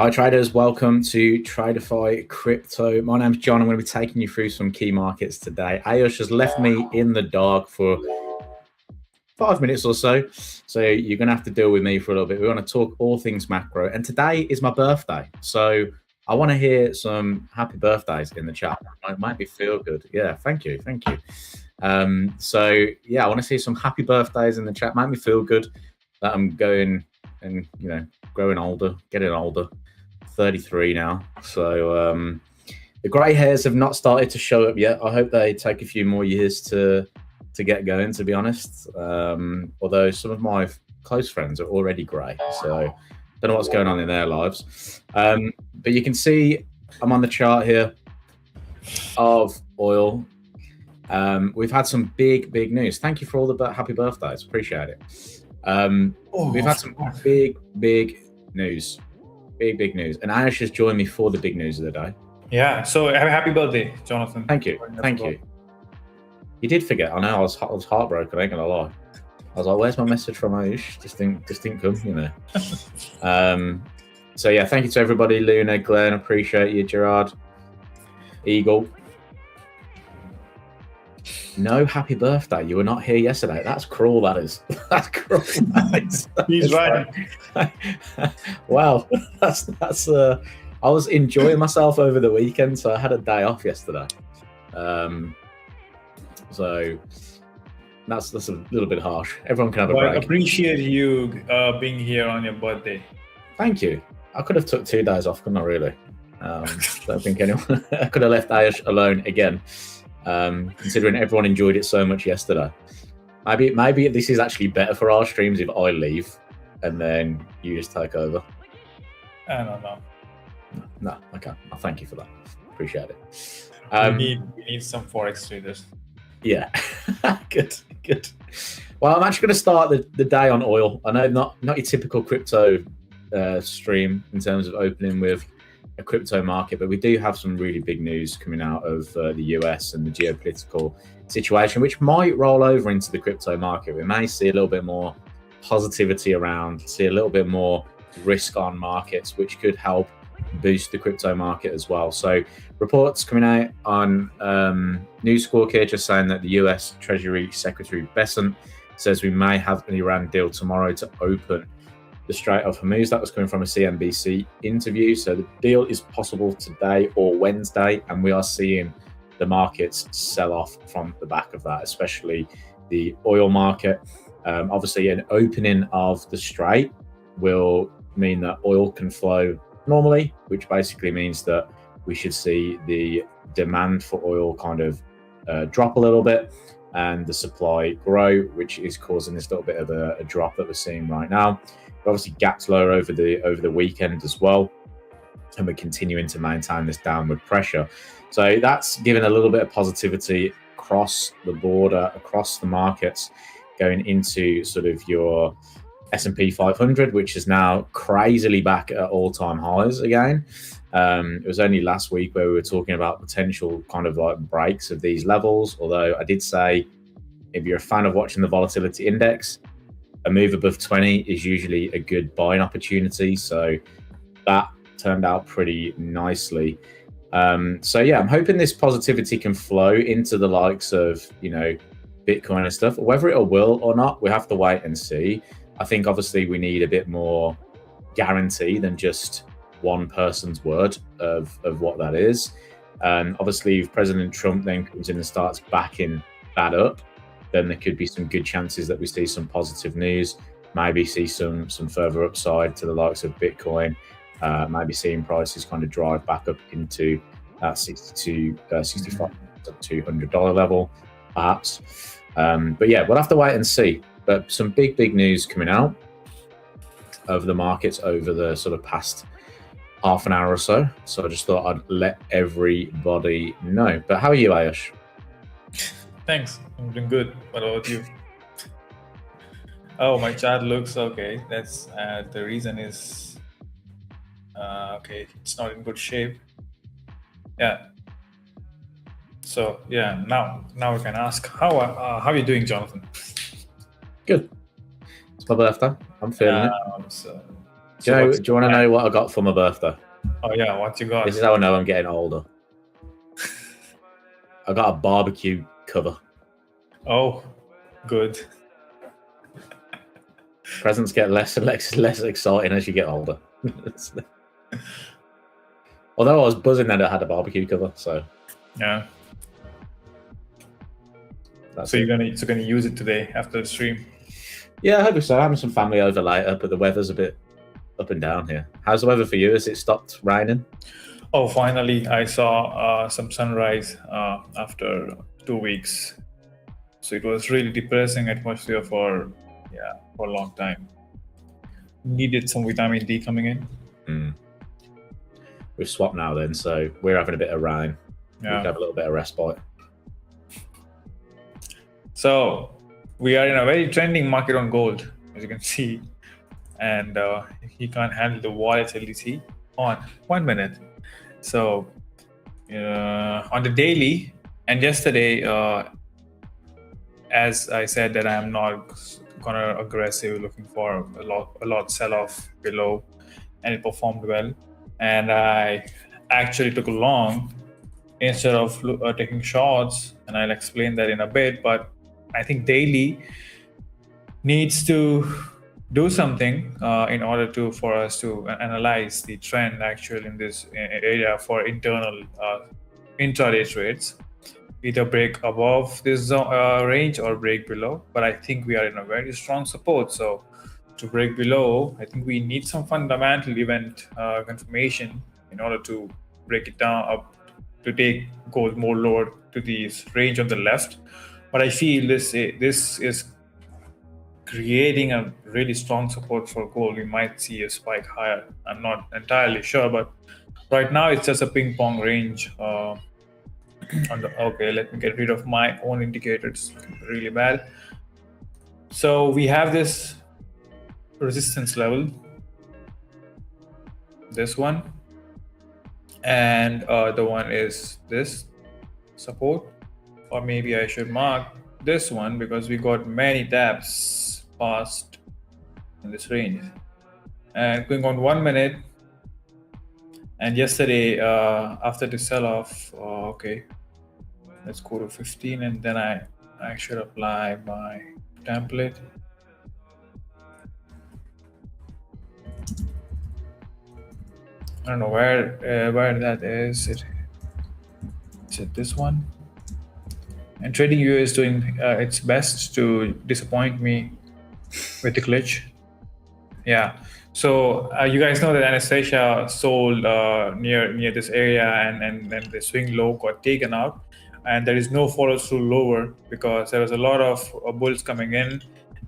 Hi traders, welcome to Tradeify Crypto. My name's John. I'm going to be taking you through some key markets today. Ayush has left me in the dark for 5 minutes or so, so you're going to have to deal with me for a little bit. We want to talk all things macro, and today is my birthday, so I want to hear some happy birthdays in the chat. It might be feel good. Yeah, thank you. So yeah, I want to see some happy birthdays in the chat. Make me feel good that I'm going and growing older, getting older. 33 now, so the grey hairs have not started to show up yet. I hope they take a few more years to get going, to be honest. Although some of my close friends are already grey, so don't know what's going on in their lives. But you can see I'm on the chart here of oil. We've had some big news. Thank you for all the happy birthdays, appreciate it. We've had some big news. Big news, and Ayush has joined me for the big news of the day. Yeah, so happy birthday, Jonathan. Thank you. You did forget. I know. I was heartbroken. I ain't gonna lie. I was like, "Where's my message from Ayush?" Just didn't come, So yeah, thank you to everybody. Luna, Glenn, appreciate you. Gerard, Eagle. No happy birthday. You were not here yesterday. That's cruel. That is. That's cruel. He's right. Wow. That's. I was enjoying myself over the weekend, so I had a day off yesterday. So that's a little bit harsh. Everyone can have a break. I appreciate you being here on your birthday. Thank you. I could have took 2 days off, couldn't I? Really. Don't think anyone. I could have left Ayush alone again. Considering everyone enjoyed it so much yesterday. Maybe this is actually better for our streams if I leave and then you just take over. I don't know. No, okay. I'll thank you for that. Appreciate it. We need some forex traders. Yeah. Good. Well, I'm actually going to start the day on oil. I know not your typical crypto stream in terms of opening with a crypto market, but we do have some really big news coming out of the US and the geopolitical situation, which might roll over into the crypto market. We may see a little bit more positivity around, see a little bit more risk on markets, which could help boost the crypto market as well. So reports coming out on News Squawk here just saying that the US Treasury Secretary Bessent says we may have an Iran deal tomorrow to open the Strait of Hormuz. That was coming from a CNBC interview. So the deal is possible today or Wednesday, and we are seeing the markets sell off from the back of that, especially the oil market. Obviously, an opening of the strait will mean that oil can flow normally, which basically means that we should see the demand for oil kind of drop a little bit and the supply grow, which is causing this little bit of a drop that we're seeing right now. Obviously gaps lower over the weekend as well, and we're continuing to maintain this downward pressure. So that's given a little bit of positivity across the border, across the markets, going into sort of your S&P 500, which is now crazily back at all-time highs again. It was only last week where we were talking about potential kind of like breaks of these levels, although I did say if you're a fan of watching the volatility index, a move above 20 is usually a good buying opportunity. So that turned out pretty nicely. So yeah, I'm hoping this positivity can flow into the likes of, Bitcoin and stuff. Whether it will or not, we have to wait and see. I think obviously we need a bit more guarantee than just one person's word of what that is. Obviously, if President Trump then comes in and starts backing that up, then there could be some good chances that we see some positive news, maybe see some further upside to the likes of Bitcoin, maybe seeing prices kind of drive back up into that $65 to $200 level, perhaps. But yeah, we'll have to wait and see. But some big news coming out of the markets over the sort of past half an hour or so. So I just thought I'd let everybody know. But how are you, Ayush? Thanks. I'm doing good. What about you? Oh, my chart looks okay. That's the reason is okay. It's not in good shape. Yeah. So yeah, now we can ask how are you doing, Jonathan? Good. It's my birthday. I'm feeling it. So Do you want to know what I got for my birthday? Oh yeah, what you got? This is how I know I'm getting older. I got a barbecue cover. Oh, good. Presents get less and less exciting as you get older. Although I was buzzing that I had a barbecue cover, so Yeah. that's So it. you're gonna use it today after the stream? Yeah, I hope so. I'm having some family over later, but the weather's a bit up and down here. How's the weather for you? Has it stopped raining? Oh, finally, I saw some sunrise after 2 weeks. So it was really depressing atmosphere for a long time. Needed some vitamin D coming in. We've swapped now then, so we're having a bit of rain. We can have a little bit of respite. So we are in a very trending market on gold, as you can see, and he can't handle the volatility on 1 minute. So on the daily, and yesterday, as I said that I am not gonna aggressive looking for a lot sell off below, and it performed well, and I actually took a long instead of taking shorts, and I'll explain that in a bit. But I think daily needs to do something in order for us to analyze the trend actually in this area for internal intraday trades. Either break above this range or break below, but I think we are in a very strong support. So to break below, I think we need some fundamental event confirmation in order to break it down up to take gold more lower to this range on the left. But I feel this is creating a really strong support for gold. We might see a spike higher. I'm not entirely sure, but right now it's just a ping pong range. Okay, let me get rid of my own indicators. Really bad. So we have this resistance level, this one, and the one is this support, or maybe I should mark this one because we got many taps passed in this range. And going on 1 minute, and yesterday after the sell-off, okay, let's go to 15, and then I should apply my template. I don't know where that is. Is it this one? And TradingView is doing its best to disappoint me with the glitch. Yeah. So you guys know that Anastasia sold near this area, and then the swing low got taken out, and there is no follow through lower because there was a lot of bulls coming in.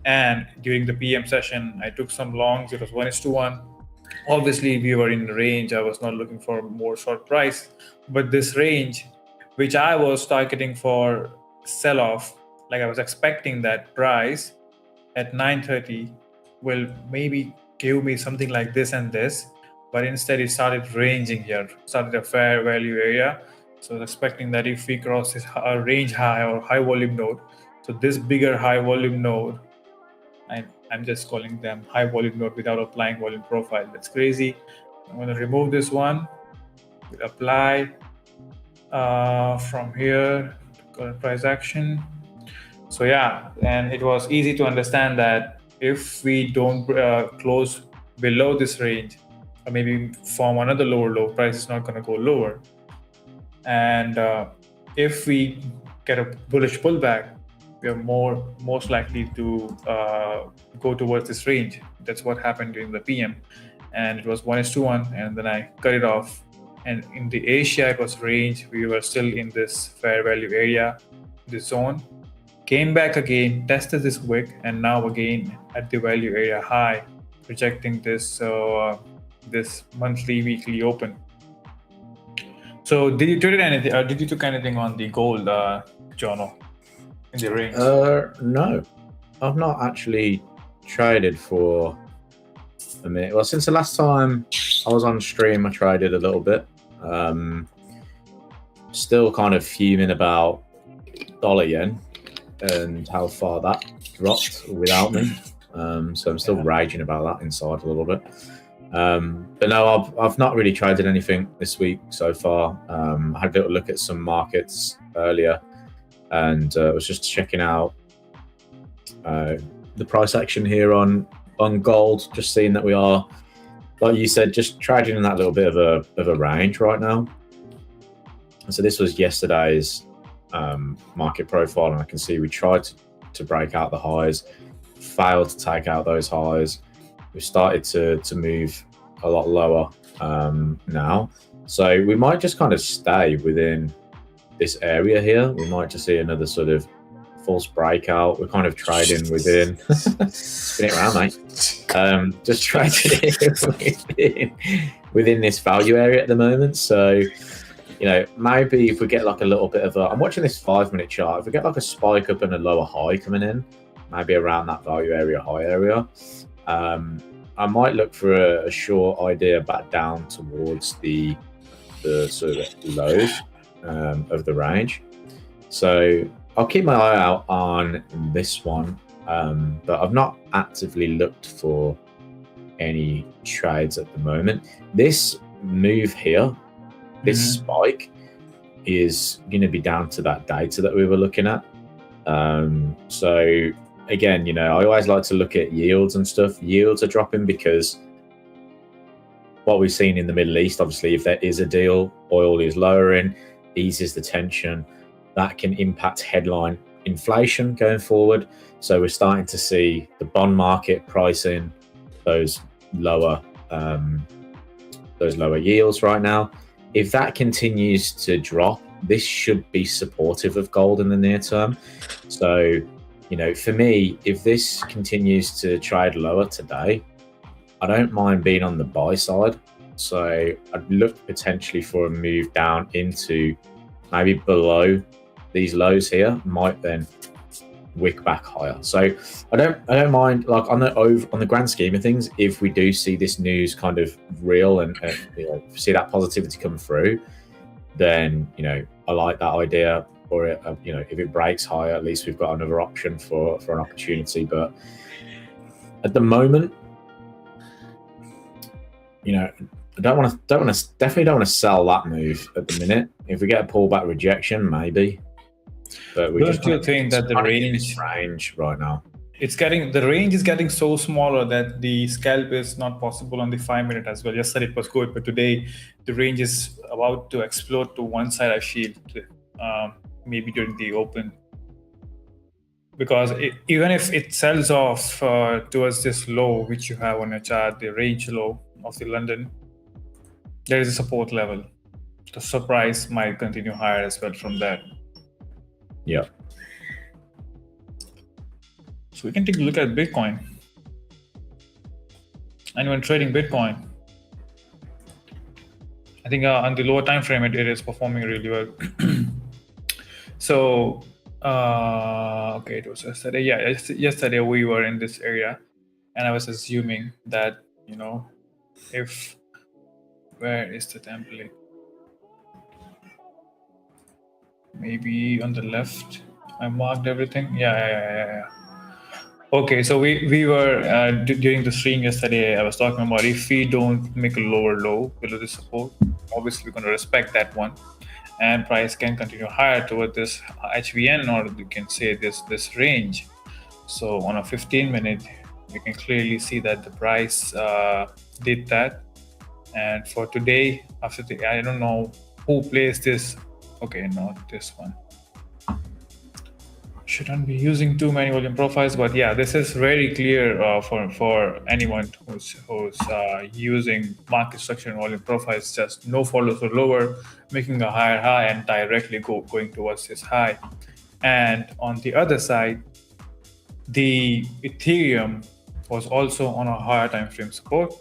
And during the PM session, I took some longs. It was 1:1. Obviously, we were in the range. I was not looking for more short price, but this range, which I was targeting for sell off, like I was expecting that price at 9:30 will maybe give me something like this and this, but instead it started ranging here, started a fair value area. So I was expecting that if we cross this range high or high volume node, so this bigger high volume node, I'm just calling them high volume node without applying volume profile. That's crazy. I'm going to remove this one. We'll apply from here, current price action. So yeah, and it was easy to understand that if we don't close below this range, or maybe form another lower low, price is not going to go lower. And if we get a bullish pullback, we are most likely to go towards this range. That's what happened during the PM, and it was 1:1, and then I cut it off. And in the Asia, it was range. We were still in this fair value area, this zone. Came back again, tested this wick, and now again at the value area high, rejecting this this monthly, weekly open. So did you trade anything? Did you took anything on the gold, Jono, in the range? No, I've not actually traded for a minute. Well, since the last time I was on stream, I traded a little bit. Still kind of fuming about dollar yen and how far that dropped without me. So I'm still raging about that inside a little bit. But no, I've not really traded anything this week so far. I had a little look at some markets earlier, and was just checking out the price action here on gold. Just seeing that we are, like you said, just trading in that little bit of a range right now. And so this was yesterday's market profile, and I can see we tried to break out the highs, failed to take out those highs. We started to move a lot lower now, so we might just kind of stay within this area here. We might just see another sort of false breakout. We're kind of trading within spin it around, mate. Just trading within this value area at the moment. So maybe if we get like a little bit of I'm watching this 5-minute chart. If we get like a spike up and a lower high coming in, maybe around that value area, high area, I might look for a short idea back down towards the sort of lows of the range. So I'll keep my eye out on this one, but I've not actively looked for any trades at the moment. This move here, this spike, is going to be down to that data that we were looking at. So again, I always like to look at yields and stuff. Yields are dropping because what we've seen in the Middle East, obviously, if there is a deal, oil is lowering, eases the tension. That can impact headline inflation going forward. So we're starting to see the bond market pricing those lower yields right now. If that continues to drop, this should be supportive of gold in the near term. So, for me, if this continues to trade lower today, I don't mind being on the buy side. So I'd look potentially for a move down into maybe below these lows here, might then wick back higher. So I don't mind, like on the grand scheme of things, if we do see this news kind of real and see that positivity come through, then I like that idea. Or if it breaks higher, at least we've got another option for an opportunity. But at the moment, I definitely don't want to sell that move at the minute. If we get a pullback rejection, maybe. But we don't you think that the range right now? The range is getting so smaller that the scalp is not possible on the 5-minute as well. Yesterday it was good, but today the range is about to explode to one side, I feel, maybe during the open. Because even if it sells off towards this low, which you have on your chart, the range low of the London, there is a support level. The surprise might continue higher as well from that. Yeah. So we can take a look at Bitcoin. Anyone trading Bitcoin? I think on the lower time frame, it is performing really well. So, okay, it was yesterday. Yeah, yesterday we were in this area, and I was assuming that where is the template? Maybe on the left. I marked everything. Yeah. Okay, so we were during the stream yesterday. I was talking about if we don't make a lower low below the support, obviously we're going to respect that one, and price can continue higher toward this HVN, or you can say this range. So on a 15-minute, we can clearly see that the price did that. And for today, I don't know who plays this. Okay, not this one. Shouldn't be using too many volume profiles, but yeah, this is very clear for anyone who's using market structure and volume profiles. Just no follows or lower, making a higher high and directly going towards this high. And on the other side, the Ethereum was also on a higher time frame support,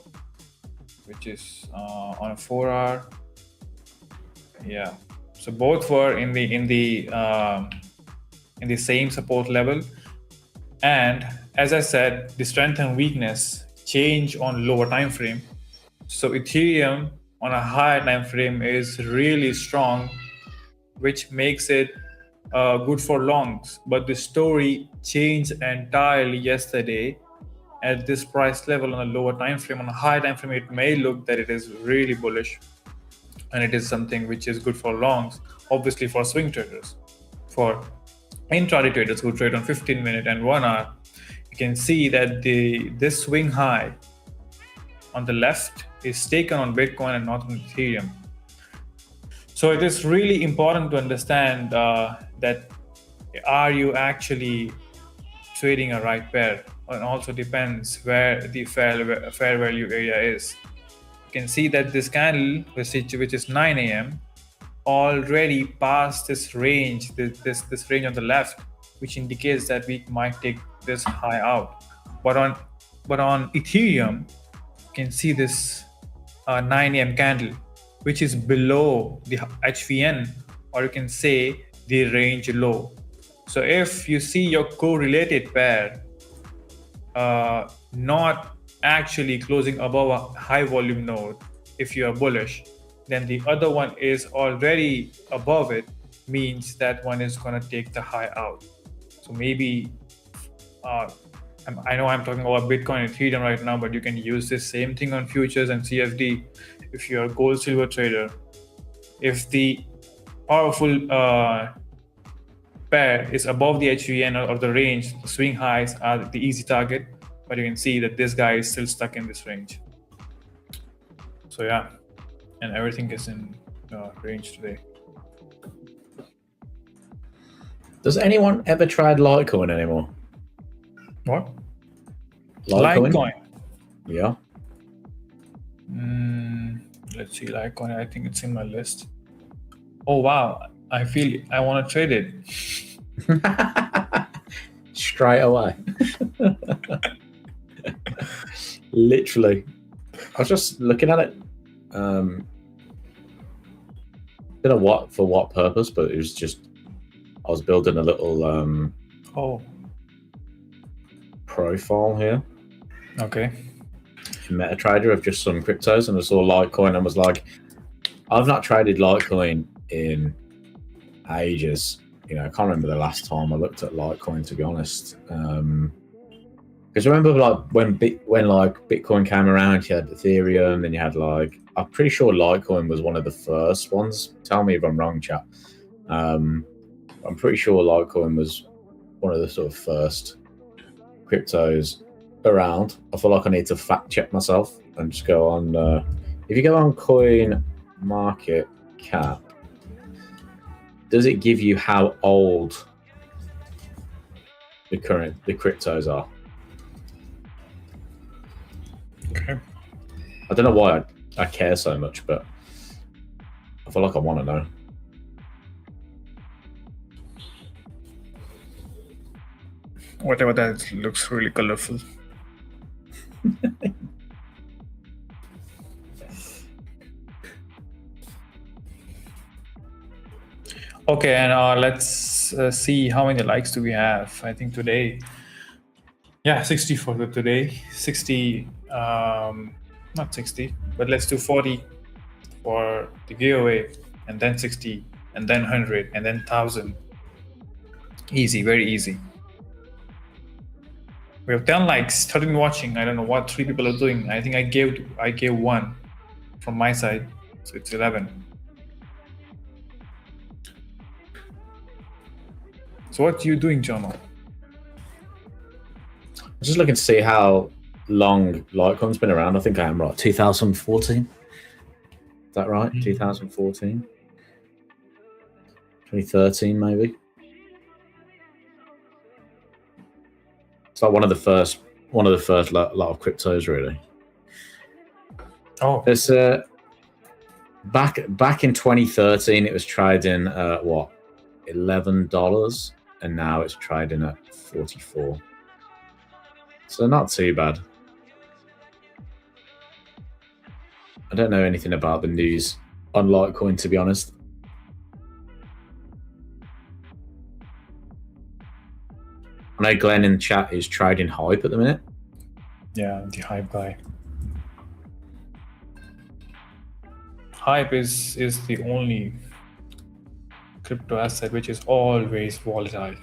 which is on a 4-hour. Yeah, so both were in the same support level. And as I said, the strength and weakness change on lower time frame. So Ethereum on a higher time frame is really strong, which makes it good for longs. But the story changed entirely yesterday at this price level on a lower time frame. On a high time frame, it may look that it is really bullish, and it is something which is good for longs, obviously for swing traders. For intraday traders who trade on 15-minute and 1 hour, you can see that this swing high on the left is taken on Bitcoin and not on Ethereum. So it is really important to understand that are you actually trading a right pair, and also depends where the fair value area is. You can see that this candle, which is 9 a.m., already passed this range, this range on the left, which indicates that we might take this high out. But on Ethereum, you can see this 9 a.m. candle, which is below the HVN, or you can say the range low. So if you see your correlated pair not actually closing above a high volume node, if you are bullish, then the other one is already above it, means that one is going to take the high out. So maybe I know I'm talking about Bitcoin and Ethereum right now, but you can use this same thing on futures and CFD. If you're a gold silver trader, if the powerful pair is above the HVN or the range, the swing highs are the easy target, but you can see that this guy is still stuck in this range. So yeah, and everything is in range today. Does anyone ever try Litecoin anymore? What? Litecoin? Yeah. Let's see, Litecoin. I think it's in my list. Oh wow! I feel I want to trade it. Straight away. Literally. I was just looking at it. Don't know for what purpose, but it was just I was building a little profile here. Okay. MetaTrader of just some cryptos, and I saw Litecoin and was like, I've not traded Litecoin in ages. You know, I can't remember the last time I looked at Litecoin, to be honest. Because remember, like when Bitcoin came around, you had Ethereum, then you had I'm pretty sure Litecoin was one of the first ones. Tell me if I'm wrong, chat. I'm pretty sure Litecoin was one of the sort of first cryptos around. I feel like I need to fact check myself and just go on. If you go on Coin Market Cap, does it give you how old the cryptos are? Okay. I don't know why I care so much, but I feel like I want to know. Whatever that looks really colorful. Okay, and let's see how many likes do we have. I think today, 60 for today. 60, not 60, but let's do 40 for the giveaway, and then 60, and then 100, and then 1,000. Easy, very easy. We have 10 likes, 13 watching. I don't know what 3 people are doing. I think I gave 1 from my side, so it's 11. So what are you doing, Jono? I'm just looking to see how long Litecoin's been around. I think I am right. 2014. Is that right? 2014? 2013, maybe. It's like one of the first lot of cryptos, really. Oh, there's back in 2013, it was trading at what, $11, and now it's trading at $44. So not too bad. I don't know anything about the news on Litecoin, to be honest. I know Glenn in the chat is trading hype at the minute. Yeah, the hype guy. Hype is the only crypto asset which is always volatile.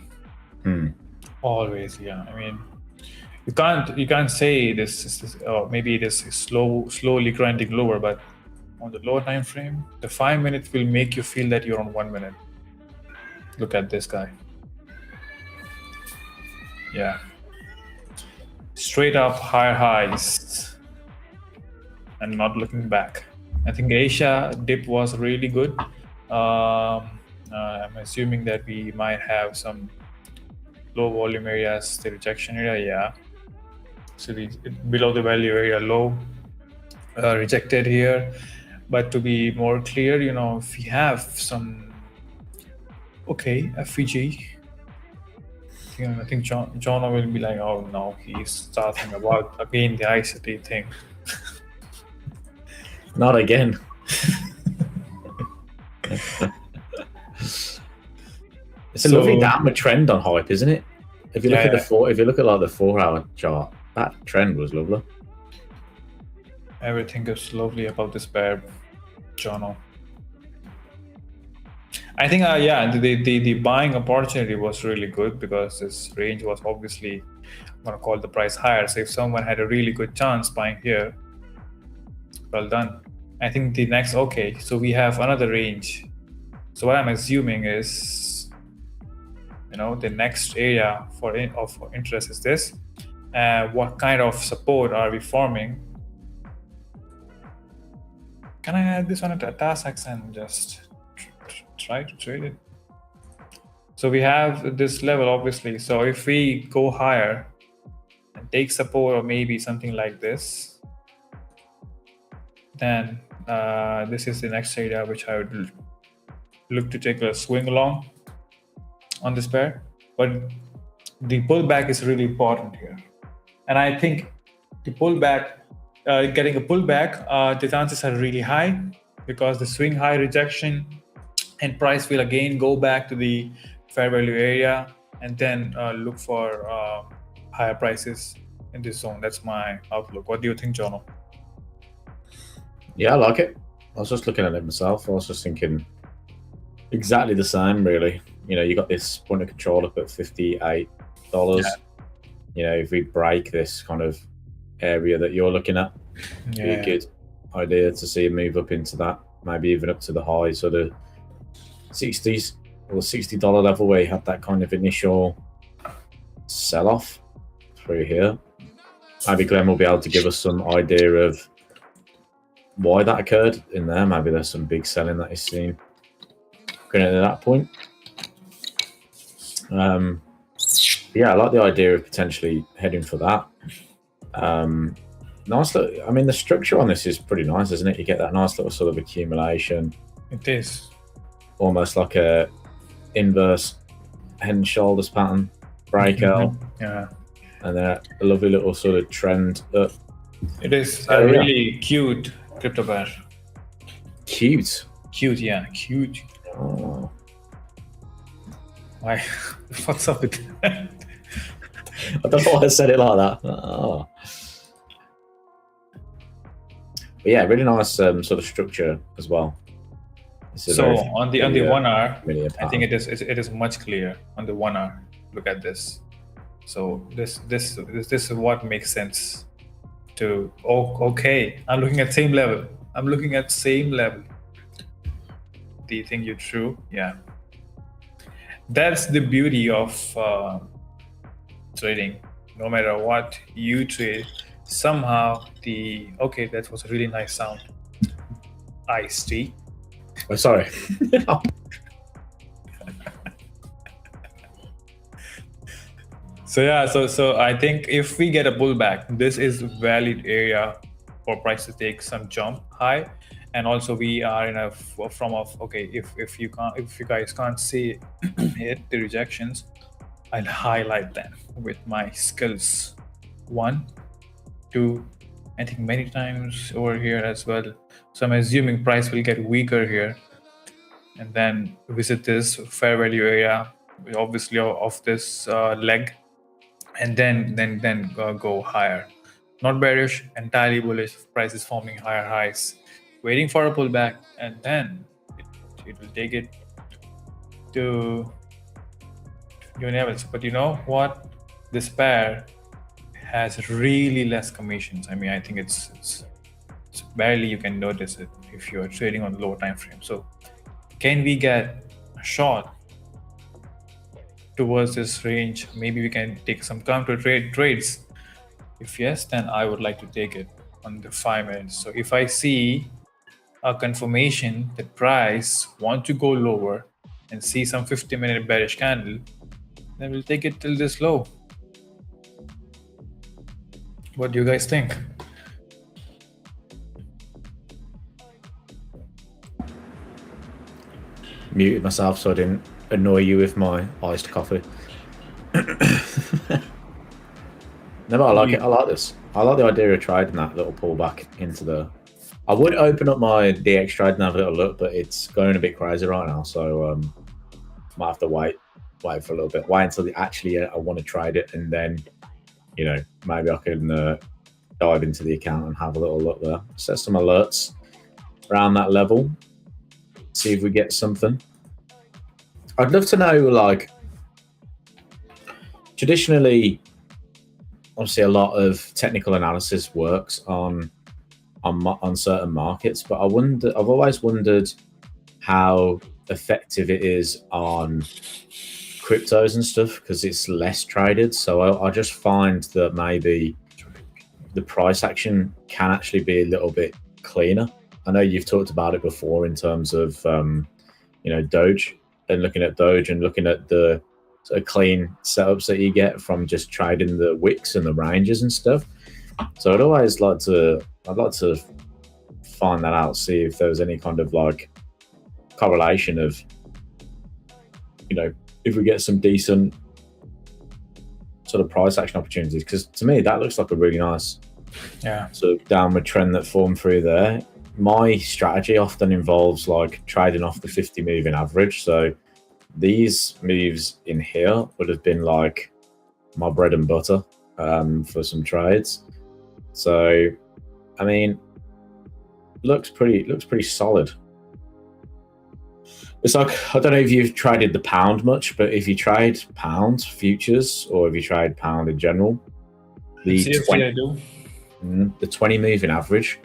Always, yeah. I mean, you can't say this or maybe it is slowly grinding lower, but on the lower time frame, the 5 minutes will make you feel that you're on 1 minute. Look at this guy. Yeah. Straight up higher highs and not looking back. I think Asia dip was really good. I'm assuming that we might have some low volume areas, the rejection area, yeah. So below the value area low, rejected here. But to be more clear, if we have some, FVG, I think John will be like, oh no, he's talking about again the ICT thing. Not again. It's a lovely downward trend on hype, isn't it? If you look at if you look at like the 4-hour chart, that trend was lovely. Everything is lovely about this bear, Jono. I think, the buying opportunity was really good because this range was obviously going to call the price higher. So if someone had a really good chance buying here, well done. I think the next, so we have another range. So what I'm assuming is, the next area of interest is this. What kind of support are we forming? Can I add this on a TASX and just try to trade it? So we have this level, obviously. So if we go higher and take support or maybe something like this, then this is the next area which I would look to take a swing along on this pair. But the pullback is really important here. And I think the pullback, getting a pullback, the chances are really high because the swing high rejection and price will again go back to the fair value area and then look for higher prices in this zone. That's my outlook. What do you think, Jono? Yeah, I like it. I was just looking at it myself. I was just thinking exactly the same, really. You got this point of control up at $58. Yeah. If we break this kind of area that you're looking at, it'd be a good idea to see a move up into that, maybe even up to the high sort of 60s or $60 level where you had that kind of initial sell-off through here. Maybe Glenn will be able to give us some idea of why that occurred in there. Maybe there's some big selling that he's seen going into that point. I like the idea of potentially heading for that. Nice look. I mean, the structure on this is pretty nice, isn't it? You get that nice little sort of accumulation. It is almost like a inverse head and shoulders pattern breakout. Yeah, and then a lovely little sort of trend up. It is a really cute crypto bear. Cute. Yeah, cute. Oh. Why? What's up with that? I don't know why I said it like that. Oh. But yeah, really nice sort of structure as well. So on the 1 hour, I think it is much clearer on the 1 hour. Look at this. So this is what makes sense. I'm looking at same level. Do you think you're true? Yeah. That's the beauty of trading. No matter what you trade, somehow that was a really nice sound. Iced tea. Oh, sorry. So I think if we get a pullback, this is valid area for price to take some jump high, and also we are in if you guys can't see it, the rejections, I'll highlight them with my skills. 1, 2, I think many times over here as well. So I'm assuming price will get weaker here and then visit this fair value area, obviously of this leg, and then go higher. Not bearish, entirely bullish. Price is forming higher highs, waiting for a pullback, and then it will take it to new levels. But you know what? This pair has really less commissions. I mean, I think it's barely you can notice it if you're trading on the lower time frame. So can we get a shot towards this range? Maybe we can take some counter trades. If yes, then I would like to take it on the 5 minutes. So if I see a confirmation that price want to go lower and see some 50-minute bearish candle, then we'll take it till this low. What do you guys think? Muted myself so I didn't annoy you with my iced coffee. No, but I like it. I like this. I like the idea of trading that little pullback into the. I would open up my DX trade and have a little look, but it's going a bit crazy right now, so might have to wait for a little bit. Wait until I want to trade it, and then maybe I can dive into the account and have a little look there. Set some alerts around that level. See if we get something. I'd love to know, like, traditionally, obviously a lot of technical analysis works on certain markets, but I've always wondered how effective it is on cryptos and stuff, because it's less traded. So I just find that maybe the price action can actually be a little bit cleaner. I know you've talked about it before in terms of Doge, and looking at Doge and looking at the sort of clean setups that you get from just trading the wicks and the ranges and stuff. So I'd like to find that out, see if there was any kind of like correlation of, if we get some decent sort of price action opportunities, because to me that looks like a really nice sort of downward trend that formed through there. My strategy often involves like trading off the 50 moving average. So these moves in here would have been like my bread and butter for some trades. So, I mean, looks pretty solid. It's like, I don't know if you've traded the pound much, but if you trade pound futures or if you trade pound in general, the 20 moving average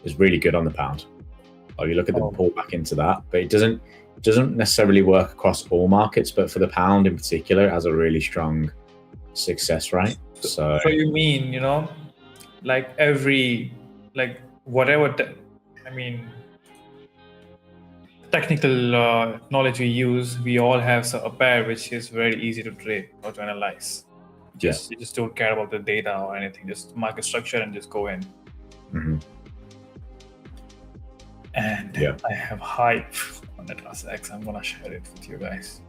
is really good on the pound. Like, you look at the pullback into that, but it doesn't necessarily work across all markets, but for the pound in particular, it has a really strong success rate. So you mean, like whatever, technical knowledge we use, we all have a pair which is very easy to trade or to analyze. You just don't care about the data or anything, just market structure and just go in. Mm-hmm. And I have hype on the Class X. I'm gonna share it with you guys.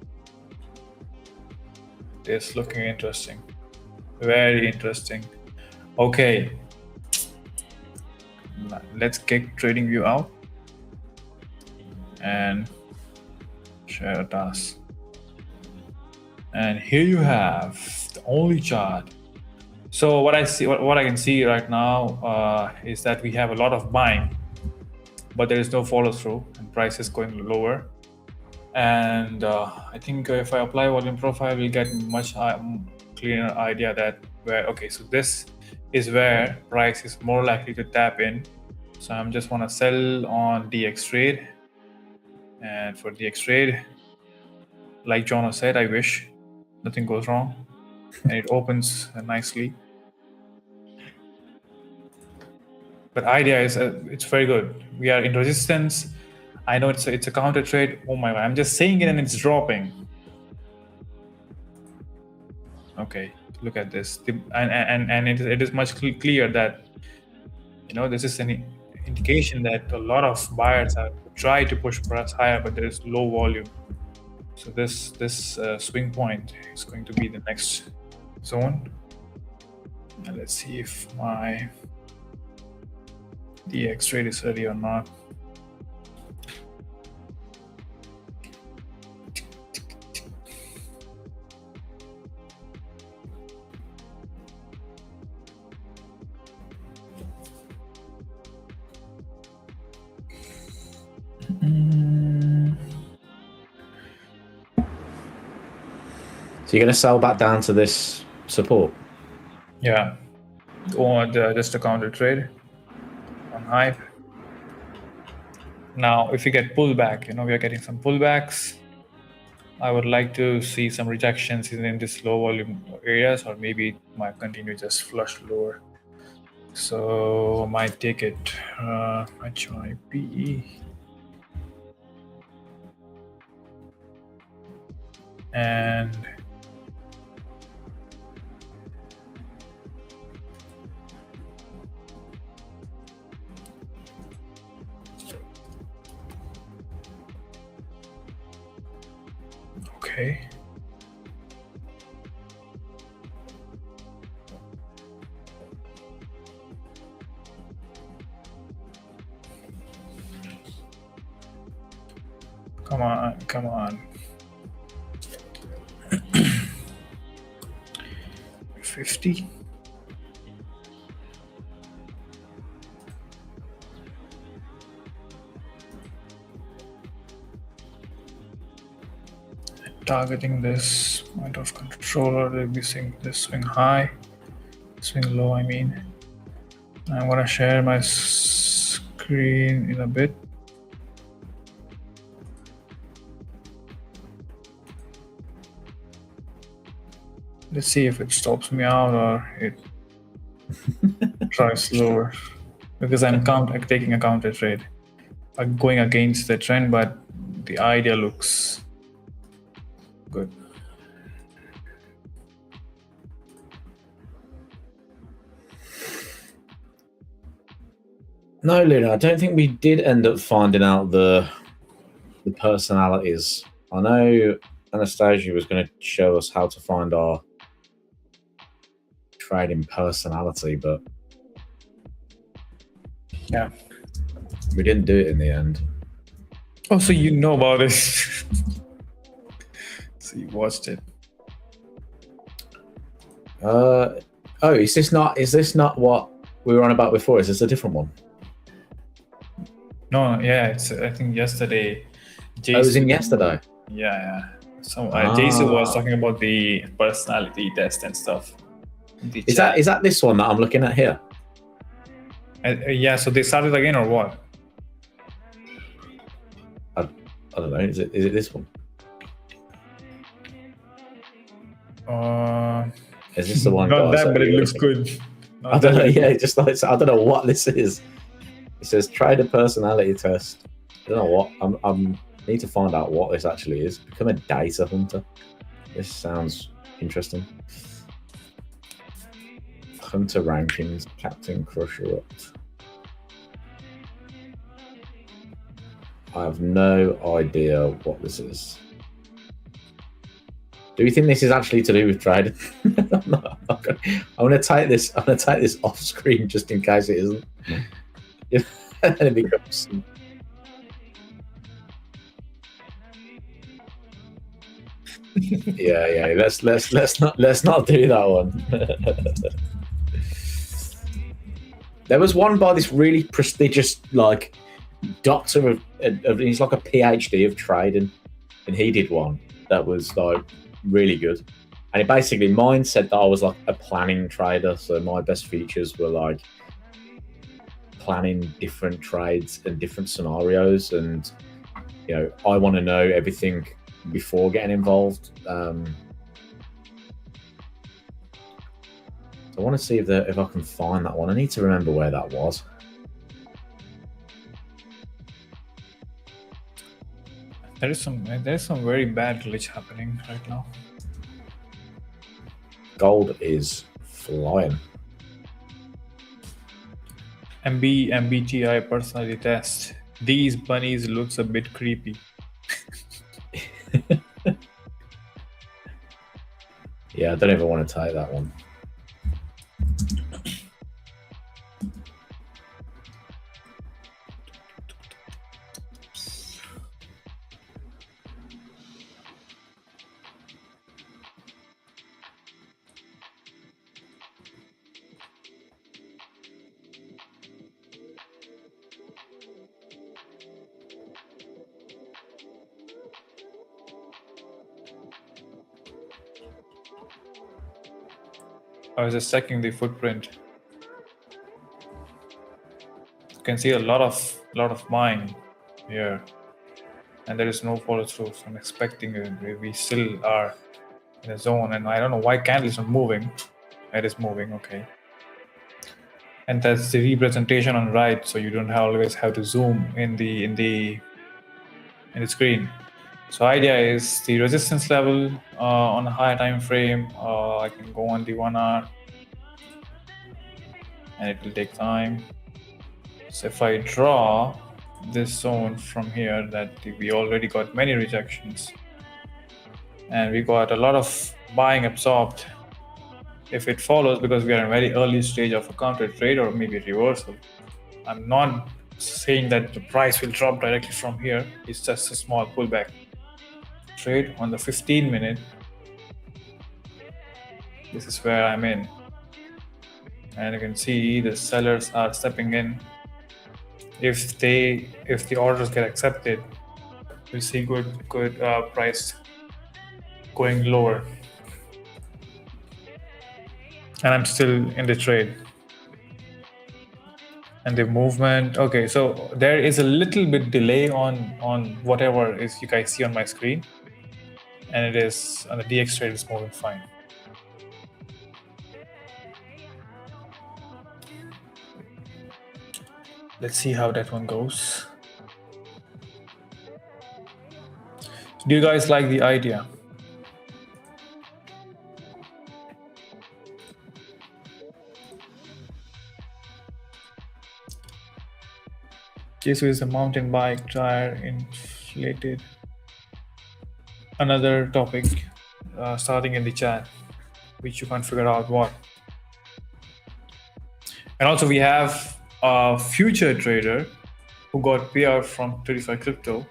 It's looking interesting, very interesting. Okay, let's get TradingView out and share a task. And here you have the only chart. So what I can see right now is that we have a lot of buying, but there is no follow through and price is going lower. And I think if I apply volume profile, we'll get much clearer idea that so this is where price is more likely to tap in. So I'm just want to sell on DX trade. And for DX trade, like John said, I wish nothing goes wrong and it opens nicely. But idea is it's very good. We are in resistance. I know it's a counter trade. Oh my God, I'm just saying it and it's dropping. Okay, look at this. And it is much clear that this is an indication that a lot of buyers have tried to push price higher, but there is low volume. So this swing point is going to be the next zone. And let's see if my DX trade is ready or not. So you're going to sell back down to this support? Yeah. Just a counter trade on hype. Now, if we get pullback, we are getting some pullbacks. I would like to see some rejections in this low volume areas, or maybe it might continue just flush lower. So might take it HYPE and okay. Come on, come on. 50. Targeting this point of control, or they'll be seeing this swing high, swing low, I mean. I'm gonna share my screen in a bit. Let's see if it stops me out or it tries lower, because I'm taking a counter trade. I'm going against the trend, but the idea looks good. No, Luna, I don't think we did end up finding out the personalities. I know Anastasia was going to show us how to find our trading personality, but yeah, we didn't do it in the end. Oh, so you know about it. So you watched it. Oh, is this not what we were on about before? Is this a different one? No, yeah, it's I think yesterday. I was in yesterday. Yeah. So Jason was talking about the personality test and stuff. Is that this one that I'm looking at here? Yeah. So they started again or what? I don't know. Is it this one? Is this the one? Not that, but it looks good. I don't know. Yeah, just like I don't know what this is. It says try the personality test. I don't know what. I'm need to find out what this actually is. Become a data hunter. This sounds interesting. Hunter rankings, Captain Crusher up. I have no idea what this is. Do you think this is actually to do with trading? I'm gonna take this. I'm gonna take this off screen just in case it isn't. And it becomes. Yeah. Let's not do that one. There was one by this really prestigious doctor of he's like a PhD of trading, and he did one that was really good. And it basically mine said that I was like a planning trader, so my best features were planning different trades and different scenarios, and I want to know everything before getting involved. So I want to see if I can find that one. I need to remember where that was. There's some very bad glitch happening right now. Gold is flying. MBTI personality test. These bunnies looks a bit creepy. Yeah, I don't even want to take that one. I was just checking the footprint. You can see a lot of buying here, and there is no follow through. So I'm expecting we still are in a zone, and I don't know why candle is not moving. It is moving, okay. And that's the representation on right, so you don't always have to zoom in the screen. So idea is the resistance level on a higher time frame. I can go on the 1 hour, and it will take time. So if I draw this zone from here, that we already got many rejections, and we got a lot of buying absorbed. If it follows, because we are in a very early stage of a counter trade or maybe reversal, I'm not saying that the price will drop directly from here. It's just a small pullback trade on the 15-minute. This is where I'm in, and you can see the sellers are stepping in. If the orders get accepted, we'll see good price going lower. And I'm still in the trade. And the movement, okay, so there is a little bit delay on whatever is you guys see on my screen, and it is on the DX trade is moving fine. Let's see how that one goes. Do you guys like the idea? This is a mountain bike tire inflated. Another topic starting in the chat, which you can't figure out what. And also we have a future trader who got payout from Tradeify crypto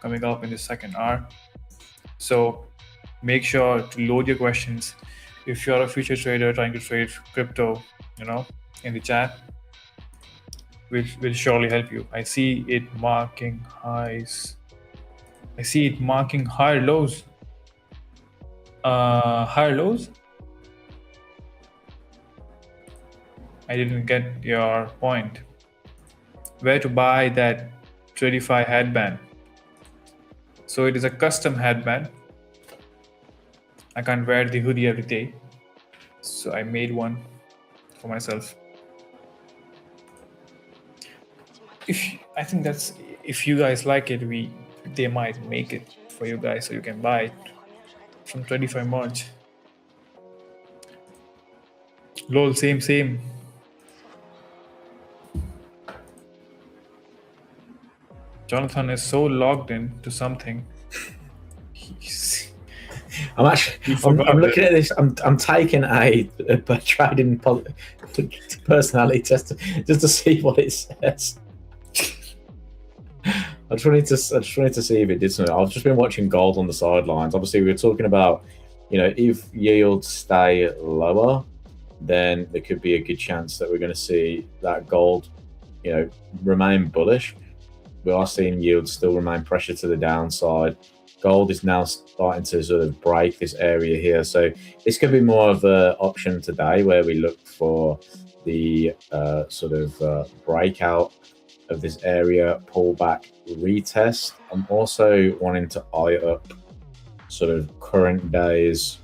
coming up in the second hour. So make sure to load your questions. If you're a future trader trying to trade crypto, in the chat, will surely help you. I see it marking highs. I see it marking higher lows. Higher lows? I didn't get your point. Where to buy that Tradeify headband? So it is a custom headband. I can't wear the hoodie every day, so I made one for myself. I think that's, if you guys like it, they might make it for you guys so you can buy it from Tradeify merch. Lol, same. Jonathan is so logged in to something. I'm looking at this. I'm taking a trading personality test just to see what it says. I just wanted to see if it did something. I've just been watching gold on the sidelines. Obviously, we were talking about, if yields stay lower, then there could be a good chance that we're going to see that gold, remain bullish. We are seeing yields still remain pressure to the downside. Gold is now starting to sort of break this area here. So this could be more of an option today where we look for the breakout of this area, pullback, retest. I'm also wanting to eye up sort of current day's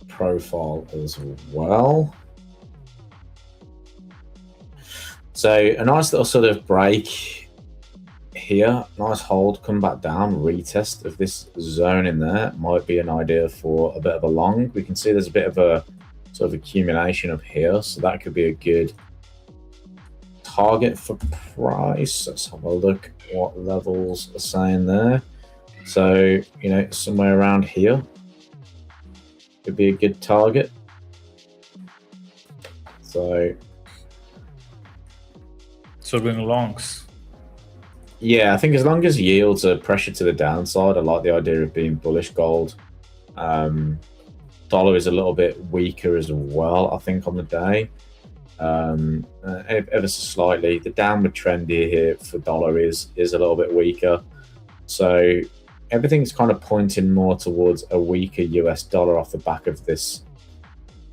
profile as well. So a nice little sort of break here, nice hold, come back down, retest of this zone in there might be an idea for a bit of a long. We can see there's a bit of a sort of accumulation up here, so that could be a good target for price. Let's have a look what levels are saying there. So, somewhere around here could be a good target. So going longs. Yeah, I think as long as yields are pressure to the downside, I like the idea of being bullish gold. Dollar is a little bit weaker as well, I think, on the day. Ever so slightly. The downward trend here for dollar is a little bit weaker. So everything's kind of pointing more towards a weaker US dollar off the back of this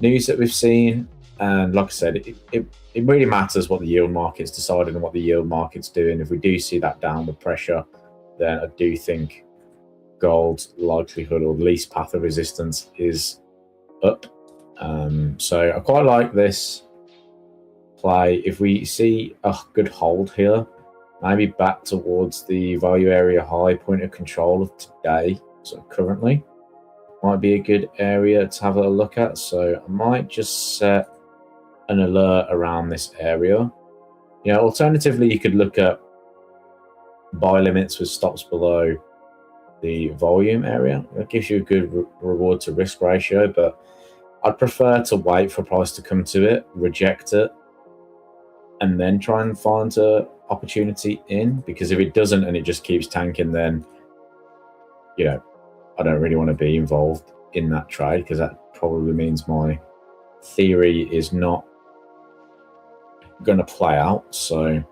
news that we've seen. And like I said, it really matters what the yield market's decided and what the yield market's doing. If we do see that downward pressure, then I do think gold's likelihood or least path of resistance is up. So I quite like this play. If we see a good hold here, maybe back towards the value area high point of control of today, so currently, might be a good area to have a look at. So I might just set an alert around this area. You know, alternatively, you could look at buy limits with stops below the volume area. That gives you a good reward to risk ratio, but I'd prefer to wait for price to come to it, reject it, and then try and find a opportunity in, because if it doesn't and it just keeps tanking, then, you know, I don't really want to be involved in that trade, because that probably means my theory is not going to play out. So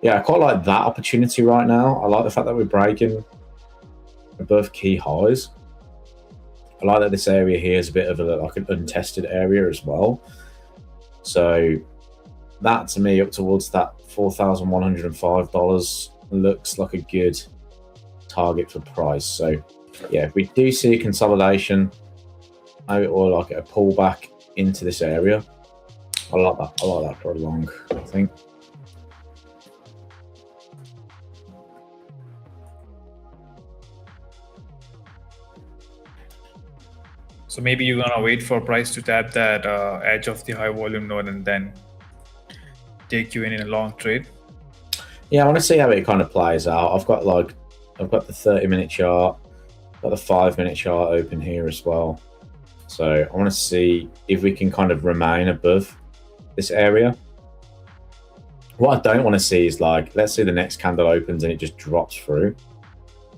yeah, I quite like that opportunity right now. I like the fact that we're breaking above key highs. I like that this area here is a bit of like an untested area as well. So that to me, up towards that $4,105 looks like a good target for price. So yeah, if we do see a consolidation or like a pullback into this area, I like that. I like that for a long, I think. So maybe you're gonna wait for price to tap that edge of the high volume node and then take you in a long trade. Yeah, I want to see how it kind of plays out. I've got the 30-minute chart, got the 5-minute chart open here as well. So I want to see if we can kind of remain above this area. What I don't want to see is, like, let's say the next candle opens and it just drops through.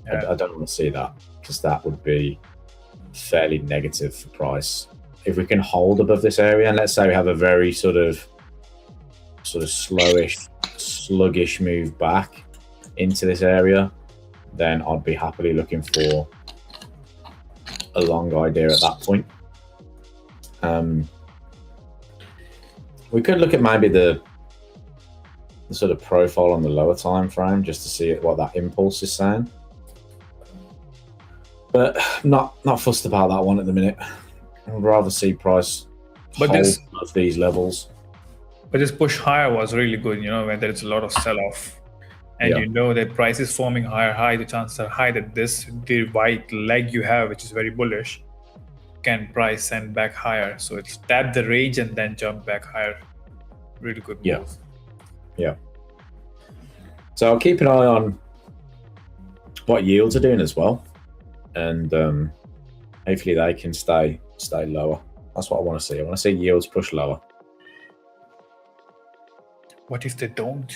Yeah. I don't want to see that, because that would be fairly negative for price. If we can hold above this area, and let's say we have a very sort of sluggish move back into this area, then I'd be happily looking for a long idea at that point. We could look at maybe the sort of profile on the lower time frame just to see what that impulse is saying. But not fussed about that one at the minute. I'd rather see price hold of these levels. But this push higher was really good, you know, when there's a lot of sell-off. And you know that price is forming higher high, the chances are high that the white leg you have, which is very bullish, can price send back higher. So it's tap the range and then jump back higher. Really good move. Yeah. So I'll keep an eye on what yields are doing as well. And hopefully they can stay lower. That's what I want to see. I want to see yields push lower. What if they don't?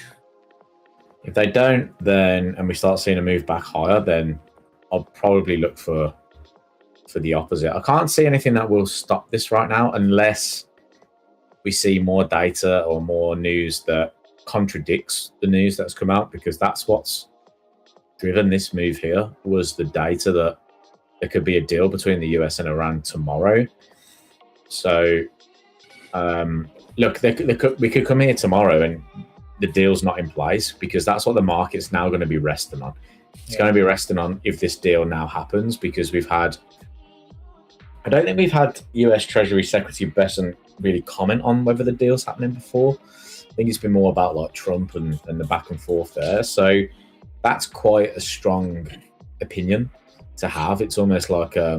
If they don't, then, and we start seeing a move back higher, then I'll probably look for the opposite. I can't see anything that will stop this right now unless we see more data or more news that contradicts the news that's come out, because that's what's driven this move here, was the data that there could be a deal between the US and Iran tomorrow. So look, we could come here tomorrow and the deal's not in place, because that's what the market's now going to be resting on. It's going to be resting on if this deal now happens, because I don't think we've had US Treasury Secretary Bessent really comment on whether the deal's happening before. I think it's been more about like Trump and the back and forth there. So that's quite a strong opinion to have. It's almost like I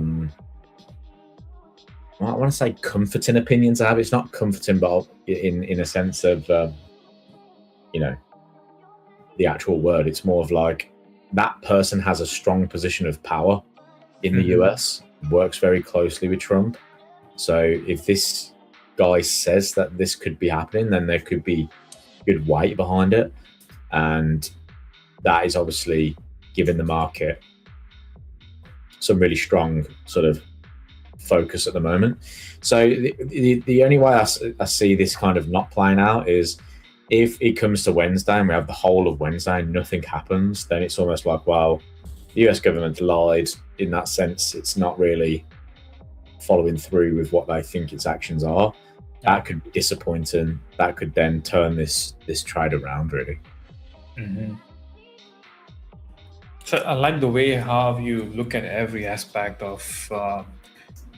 want to say comforting opinion to have. It's not comforting, but in a sense of you know, the actual word. It's more of like that person has a strong position of power in the US, works very closely with Trump. So if this guy says that this could be happening, then there could be good weight behind it. And that is obviously giving the market some really strong sort of focus at the moment. So the only way I see this kind of not playing out is if it comes to Wednesday and we have the whole of Wednesday and nothing happens, then it's almost like, well, the US government lied in that sense. It's not really following through with what they think its actions are. That could be disappointing. That could then turn this trade around, really. Mm-hmm. So I like the way how you look at every aspect of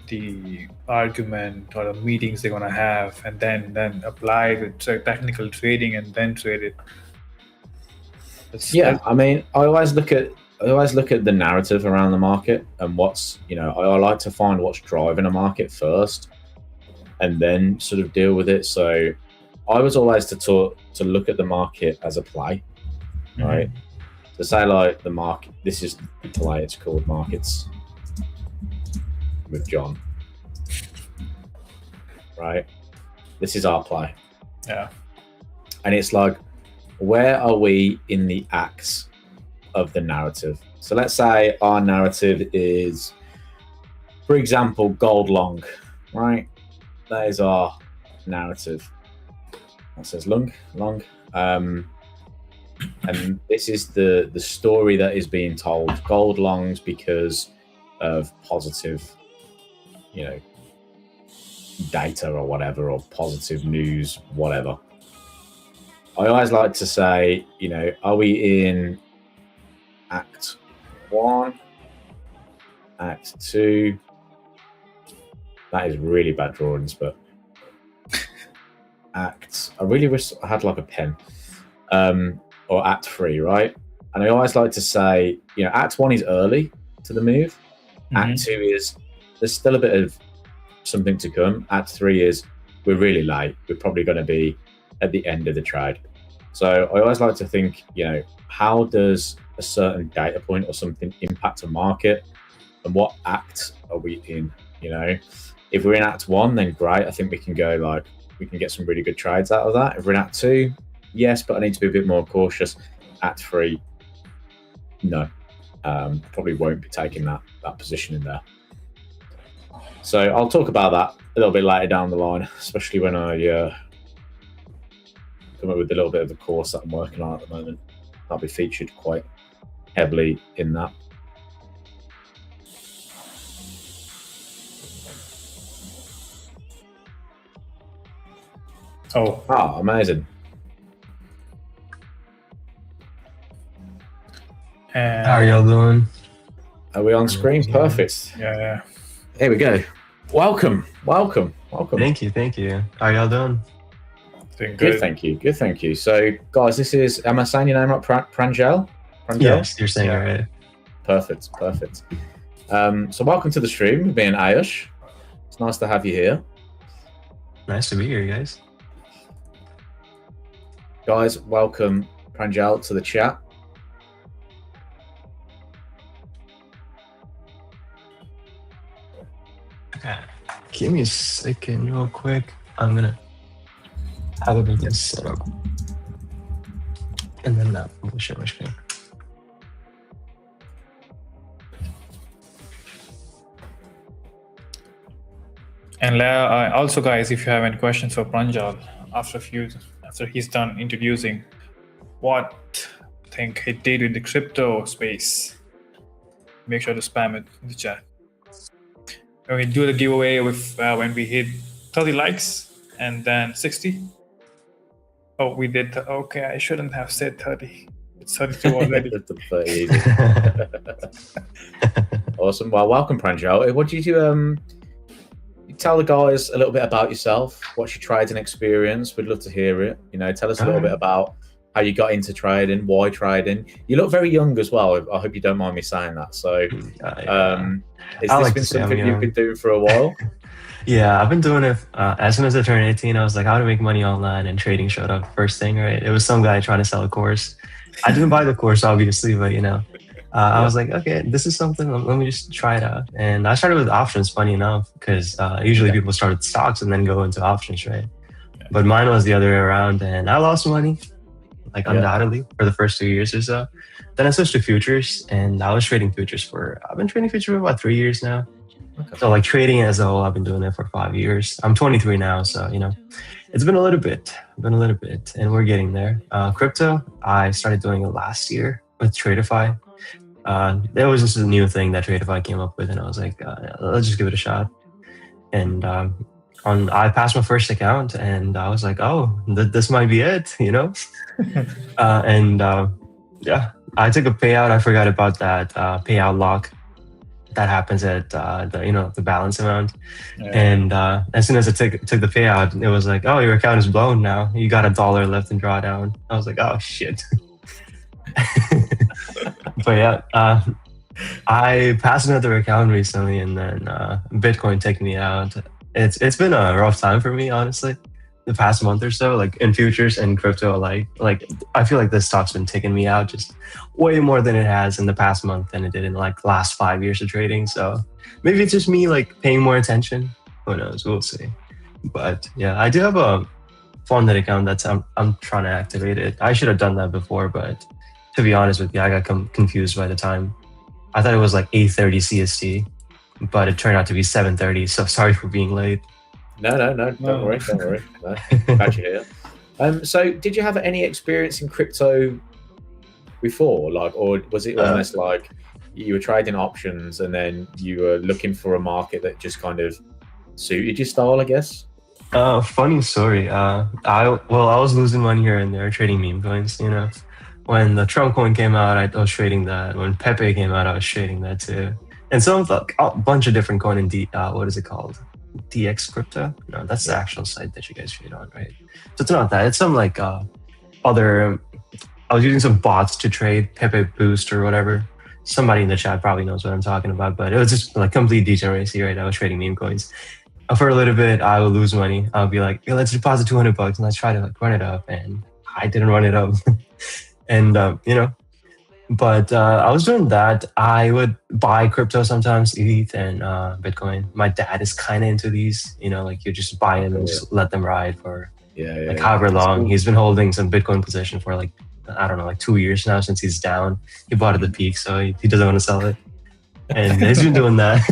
the argument or the meetings they're gonna have, and then apply it with technical trading and then trade it. I mean, I always look at the narrative around the market and what's, I like to find what's driving a market first, and then sort of deal with it. So I was always to look at the market as a play, right? To say like the market, this is the play. It's called Markets with John, right? This is our play. Yeah. And it's like, where are we in the acts of the narrative? So let's say our narrative is, for example, gold long, right? That is our narrative. That says long. And this is the story that is being told. Gold longs because of positive, data or whatever, or positive news, whatever. I always like to say, are we in Act 1, Act 2? That is really bad drawings, but I really wish I had like a pen. Or Act 3, right? And I always like to say, Act 1 is early to the move. Act 2 is, there's still a bit of something to come. Act 3 is, we're really late. We're probably going to be at the end of the trade. So I always like to think, how does a certain data point or something impact a market, and what act are we in? If we're in Act 1, then great. I think we can get some really good trades out of that. If we're in Act 2, yes, but I need to be a bit more cautious. Act 3, no. Probably won't be taking that position in there. So I'll talk about that a little bit later down the line, especially when I come up with a little bit of a course that I'm working on at the moment. I'll be featured quite heavily in that. Oh, amazing. And how are y'all doing? Are we on screen? Perfect. Yeah. Here we go. Welcome. Thank you. How are y'all doing? Doing Good, thank you. So, guys, this is, am I saying your name right? Pranjal? Yes, you're saying it right. Perfect. So welcome to the stream with me and Ayush. It's nice to have you here. Nice to be here, guys. Guys, welcome Pranjal to the chat. Okay. Give me a second real quick. I'm going to have everything set up. And then we'll share my screen. And also, guys, if you have any questions for Pranjal after he's done introducing what I think he did in the crypto space, make sure to spam it in the chat. And we do the giveaway with when we hit 30 likes and then 60. Oh, we did. Okay, I shouldn't have said 30. It's 32 already. Awesome. Well, welcome, Pranjal. What did you tell the guys a little bit about yourself? What's your trading experience? We'd love to hear it. Tell us a little bit about how you got into trading, why trading. You look very young as well. I hope you don't mind me saying that. So, has this been something you've been doing for a while? Yeah, I've been doing it as soon as I turned 18. I was like, how to make money online, and trading showed up first thing, right? It was some guy trying to sell a course. I didn't buy the course, obviously, but I was like, okay, this is something. Let me just try it out. And I started with options, funny enough, because usually people start with stocks and then go into options, right? But mine was the other way around, and I lost money, undoubtedly, for the first 2 years or so. Then I switched to futures, and I was trading futures I've been trading futures for about 3 years now. Okay. So trading as a whole, I've been doing it for 5 years. I'm 23 now, so it's been a little bit, and we're getting there. Crypto, I started doing it last year with Tradeify. It was just a new thing that Tradeify came up with, and I was like, let's just give it a shot. And I passed my first account, and I was like, oh, this might be it, you know. Yeah, I took a payout. I forgot about that payout lock that happens at the balance amount. Yeah. And as soon as I took the payout, it was like, oh, your account is blown now. You got $1 left in drawdown. I was like, oh shit. But yeah, I passed another account recently, and then Bitcoin took me out. It's been a rough time for me, honestly, the past month or so, like in futures and crypto alike. Like I feel like this stock's been taking me out just way more than it has in the past month than it did in like last 5 years of trading. So maybe it's just me like paying more attention. Who knows? We'll see. But yeah, I do have a funded account that's I'm trying to activate it. I should have done that before, but to be honest with you, I got confused by the time. I thought it was like 8:30 CST, but it turned out to be 7:30. So sorry for being late. No, don't worry. No, glad you're here. So did you have any experience in crypto before, like, or was it almost like you were trading options and then you were looking for a market that just kind of suited your style, I guess? Funny story. I was losing money here and there trading meme coins, you know. When the Trump coin came out, I was trading that. When Pepe came out, I was trading that too. And some of a bunch of different coin in what is it called? DX Crypto? No, that's the actual site that you guys trade on, right? So it's not that. It's some like other. I was using some bots to trade Pepe Boost or whatever. Somebody in the chat probably knows what I'm talking about, but it was just like complete degeneracy, right? I was trading meme coins. For a little bit, I would lose money. I'll be like, let's deposit $200 and let's try to like run it up, and I didn't run it up. And but I was doing that. I would buy crypto sometimes, ETH and Bitcoin. My dad is kind of into these, you know, like you just buy them and just let them ride for however long. Cool. He's been holding some Bitcoin position for like, I don't know, like 2 years now since he's down. He bought at the peak, so he doesn't want to sell it. And he's been doing that.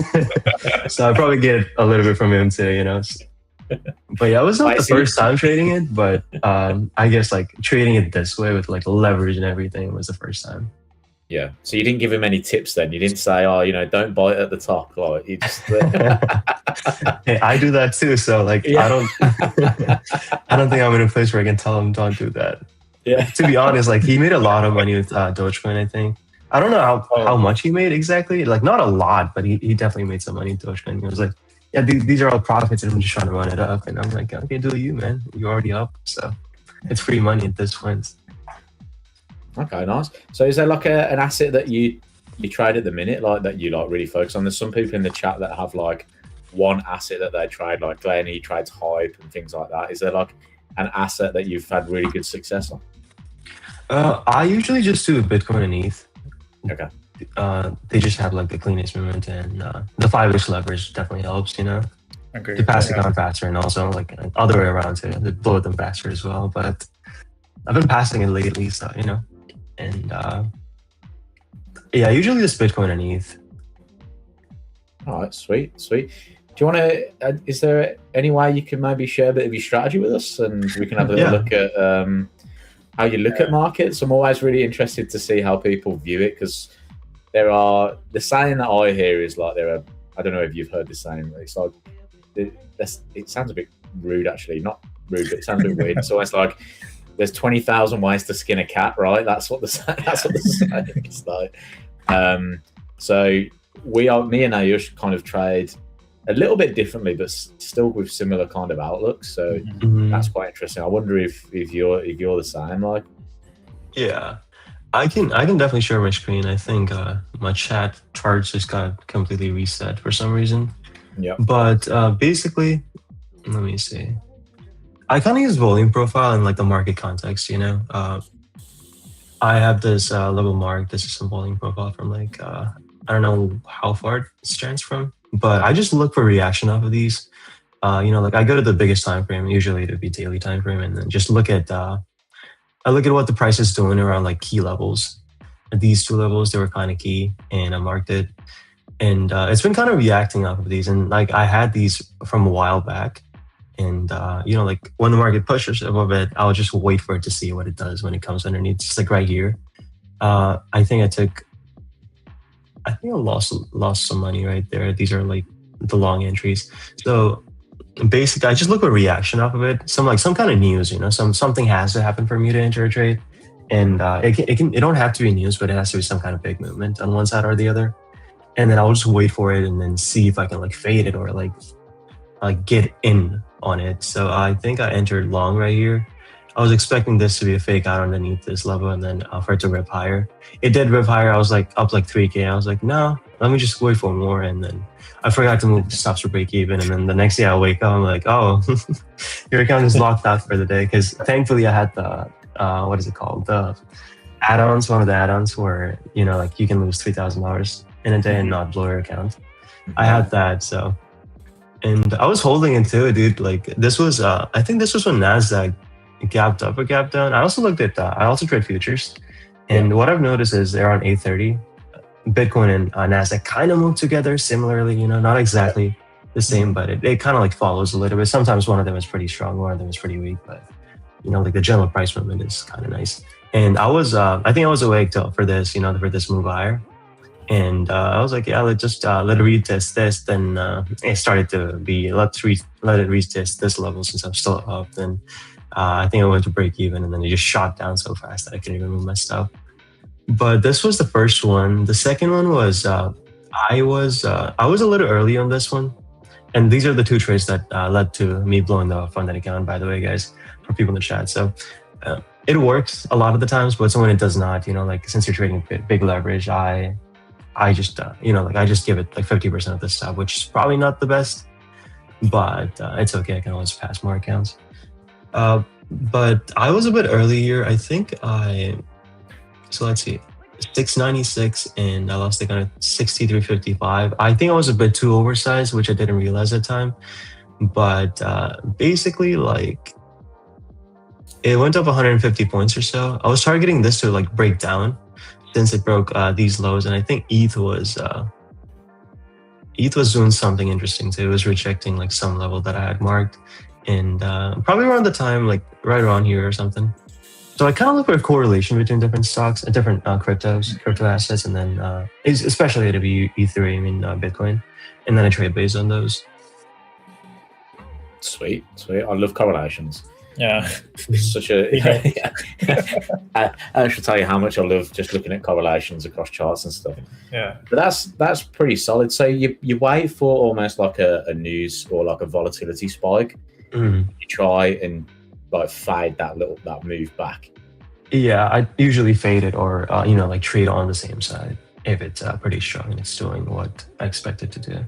So I'll probably get a little bit from him too, you know. But yeah, it was not the first time trading it, but I guess like trading it this way with like leverage and everything was the first time. Yeah. So you didn't give him any tips then? You didn't say, oh, you know, don't buy it at the top. Like you just Hey, I do that too. So like I don't think I'm in a place where I can tell him don't do that. Yeah. To be honest, like he made a lot of money with Dogecoin, I think. I don't know how much he made exactly. Like not a lot, but he definitely made some money with Dogecoin. He was like, yeah, these are all profits, and I'm just trying to run it up. And I'm like, okay, do you, man? You're already up, so it's free money at this point. Okay, nice. So is there like an asset that you trade at the minute, like that you like really focus on? There's some people in the chat that have like one asset that they trade, like Glenn, he trades hype and things like that. Is there like an asset that you've had really good success on? I usually just do Bitcoin and ETH. Okay. They just have like the cleanest movement, and the 5x leverage definitely helps, you know. Agreed. To pass it on faster, and also like other way around to blow them faster as well. But I've been passing it lately, so you know. And yeah, usually just Bitcoin and ETH. All right, sweet. Do you want to? Is there any way you can maybe share a bit of your strategy with us, and we can have a look at how you look at markets? I'm always really interested to see how people view it, because the saying that I hear is like I don't know if you've heard the saying. It's like it sounds a bit rude, actually. Not rude, but it sounds a bit weird. It's almost like there's 20,000 ways to skin a cat, right? That's what the saying is like. So me and Ayush kind of trade a little bit differently, but still with similar kind of outlooks. So that's quite interesting. I wonder if you're the same, like. Yeah, I can definitely share my screen. I think my chat charts just got completely reset for some reason. Yeah. But basically, let me see. I kind of use volume profile in like the market context, you know. I have this level mark. This is some volume profile from like I don't know how far it stands from, but I just look for reaction off of these. You know, like I go to the biggest time frame. Usually it would be daily time frame, and then just look at I look at what the price is doing around like key levels. And these two levels, they were kind of key, and I marked it. And it's been kind of reacting off of these, and like I had these from a while back. And, you know, like when the market pushes above it, I'll just wait for it to see what it does when it comes underneath, just like right here. I think I took I think I lost some money right there. These are like the long entries. So basically, I just look for reaction off of it. Some kind of news, something has to happen for me to enter a trade, and it don't have to be news, but it has to be some kind of big movement on one side or the other. And then I'll just wait for it and then see if I can like fade it or like get in on it. So I think I entered long right here. I was expecting this to be a fake out underneath this level and then for it to rip higher. It did rip higher. I was like up like 3K. I was like, no, let me just wait for more. And then I forgot to move the stops for break even. And then the next day I wake up, I'm like, oh, your account is locked out for the day. Because thankfully I had the, what is it called? The add-ons, one of the add-ons where, like you can lose $3,000 in a day and not blow your account. I had that, so. And I was holding it too, dude. Like this was, I think this was when NASDAQ gapped up or gapped down. I also looked at I also trade futures. And what I've noticed is they're on 830. Bitcoin and NASDAQ kind of move together similarly, not exactly the same, but it kind of like follows a little bit. Sometimes one of them is pretty strong, one of them is pretty weak, but like the general price movement is kind of nice. And I was, I think I was awake for this, for this move higher. And I was like, yeah, let it retest this. Then it started to be, let it retest this level since I'm still up. Then I think I went to break even and then it just shot down so fast that I couldn't even move my stuff. But this was the first one. The second one was, I was a little early on this one. And these are the two trades that led to me blowing the funded account, by the way, guys, for people in the chat. So it works a lot of the times, but when it does not, like since you're trading big leverage, I just, I just give it like 50% of the stuff, which is probably not the best, but it's okay. I can always pass more accounts. But I was a bit early here. I think so let's see, 696 and I lost like on 63.55. I think I was a bit too oversized, which I didn't realize at the time. But basically like it went up 150 points or so. I was targeting this to like break down since it broke these lows, and I think ETH was doing something interesting too. It was rejecting like some level that I had marked, and probably around the time, like right around here or something. So I kind of look for a correlation between different stocks and different crypto assets, and then especially it'd be Ethereum and Bitcoin, and then I trade based on those. Sweet. I love correlations. Yeah. Such a I should tell you how much I love just looking at correlations across charts and stuff. Yeah. But that's pretty solid. So you wait for almost like a news or like a volatility spike. You try and like fade that move back. Yeah, I usually fade it or like trade on the same side if it's pretty strong and it's doing what I expect it to do.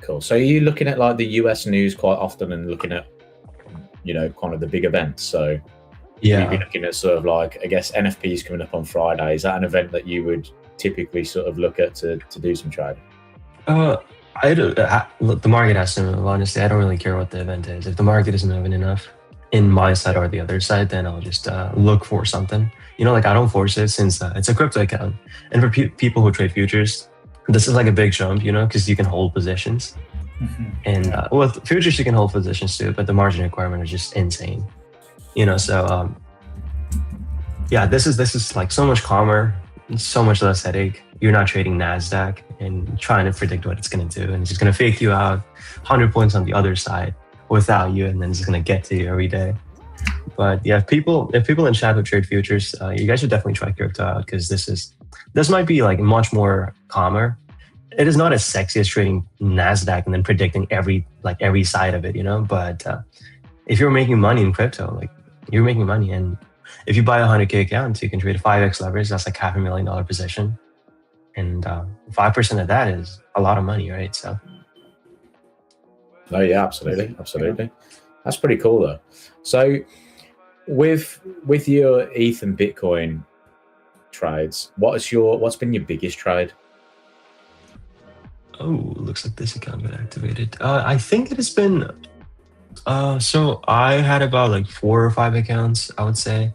Cool. So are you looking at like the US news quite often and looking at kind of the big events? So yeah, you'd be looking at sort of like, I guess NFP is coming up on Friday. Is that an event that you would typically sort of look at to do some trading? Look, the market has to move. Honestly, I don't really care what the event is. If the market isn't moving enough in my side or the other side, then I'll just look for something. Like I don't force it since it's a crypto account. And for people who trade futures, this is like a big jump, because you can hold positions. And with futures you can hold positions too, but the margin requirement is just insane, so yeah, this is like so much calmer, so much less headache. You're not trading NASDAQ and trying to predict what it's going to do, and it's just going to fake you out 100 points on the other side without you, and then it's going to get to you every day. But yeah, if people in chat who trade futures, you guys should definitely try crypto out, because this might be like much more calmer. It is not as sexy as trading NASDAQ and then predicting every side of it, but if you're making money in crypto, like you're making money, and if you buy a 100K account, you can trade a 5x leverage. That's like $500,000 position, and 5% of that is a lot of money, right? So no, yeah, absolutely. That's pretty cool though. So with your ETH and Bitcoin trades, what's been your biggest trade? Oh, looks like this account got activated. I think it has been, so I had about like 4 or 5 accounts, I would say.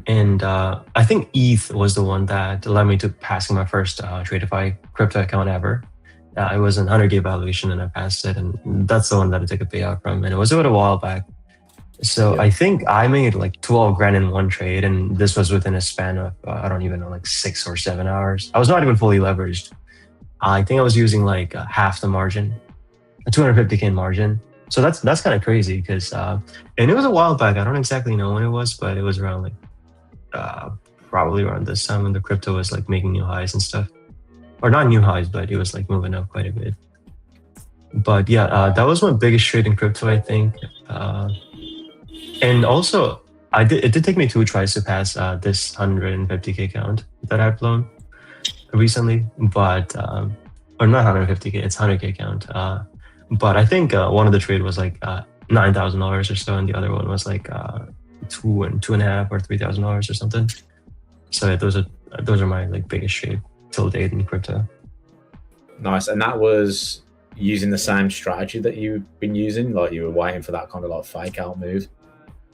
And I think ETH was the one that led me to passing my first Tradeify crypto account ever. It was an 100K valuation and I passed it, and that's the one that I took a payout from. And it was a while back. So Yeah. I think I made like 12 grand in one trade, and this was within a span of I don't even know, like 6 or 7 hours. I was not even fully leveraged. I think I was using like half the margin, a 250K margin. So that's kind of crazy because and it was a while back. I don't exactly know when it was, but it was around like probably around this time when the crypto was like making new highs and stuff, or not new highs, but it was like moving up quite a bit. But yeah, that was my biggest trade in crypto, I think. And also, it did take me 2 tries to pass this 150K count that I've blown recently, but or not 150K, it's 100K count. But I think one of the trade was like $9,000 or so, and the other one was like $2.5 or $3,000 or something. So those are my like biggest trade till date in crypto. Nice. And that was using the same strategy that you've been using, like you were waiting for that kind of like fake out move.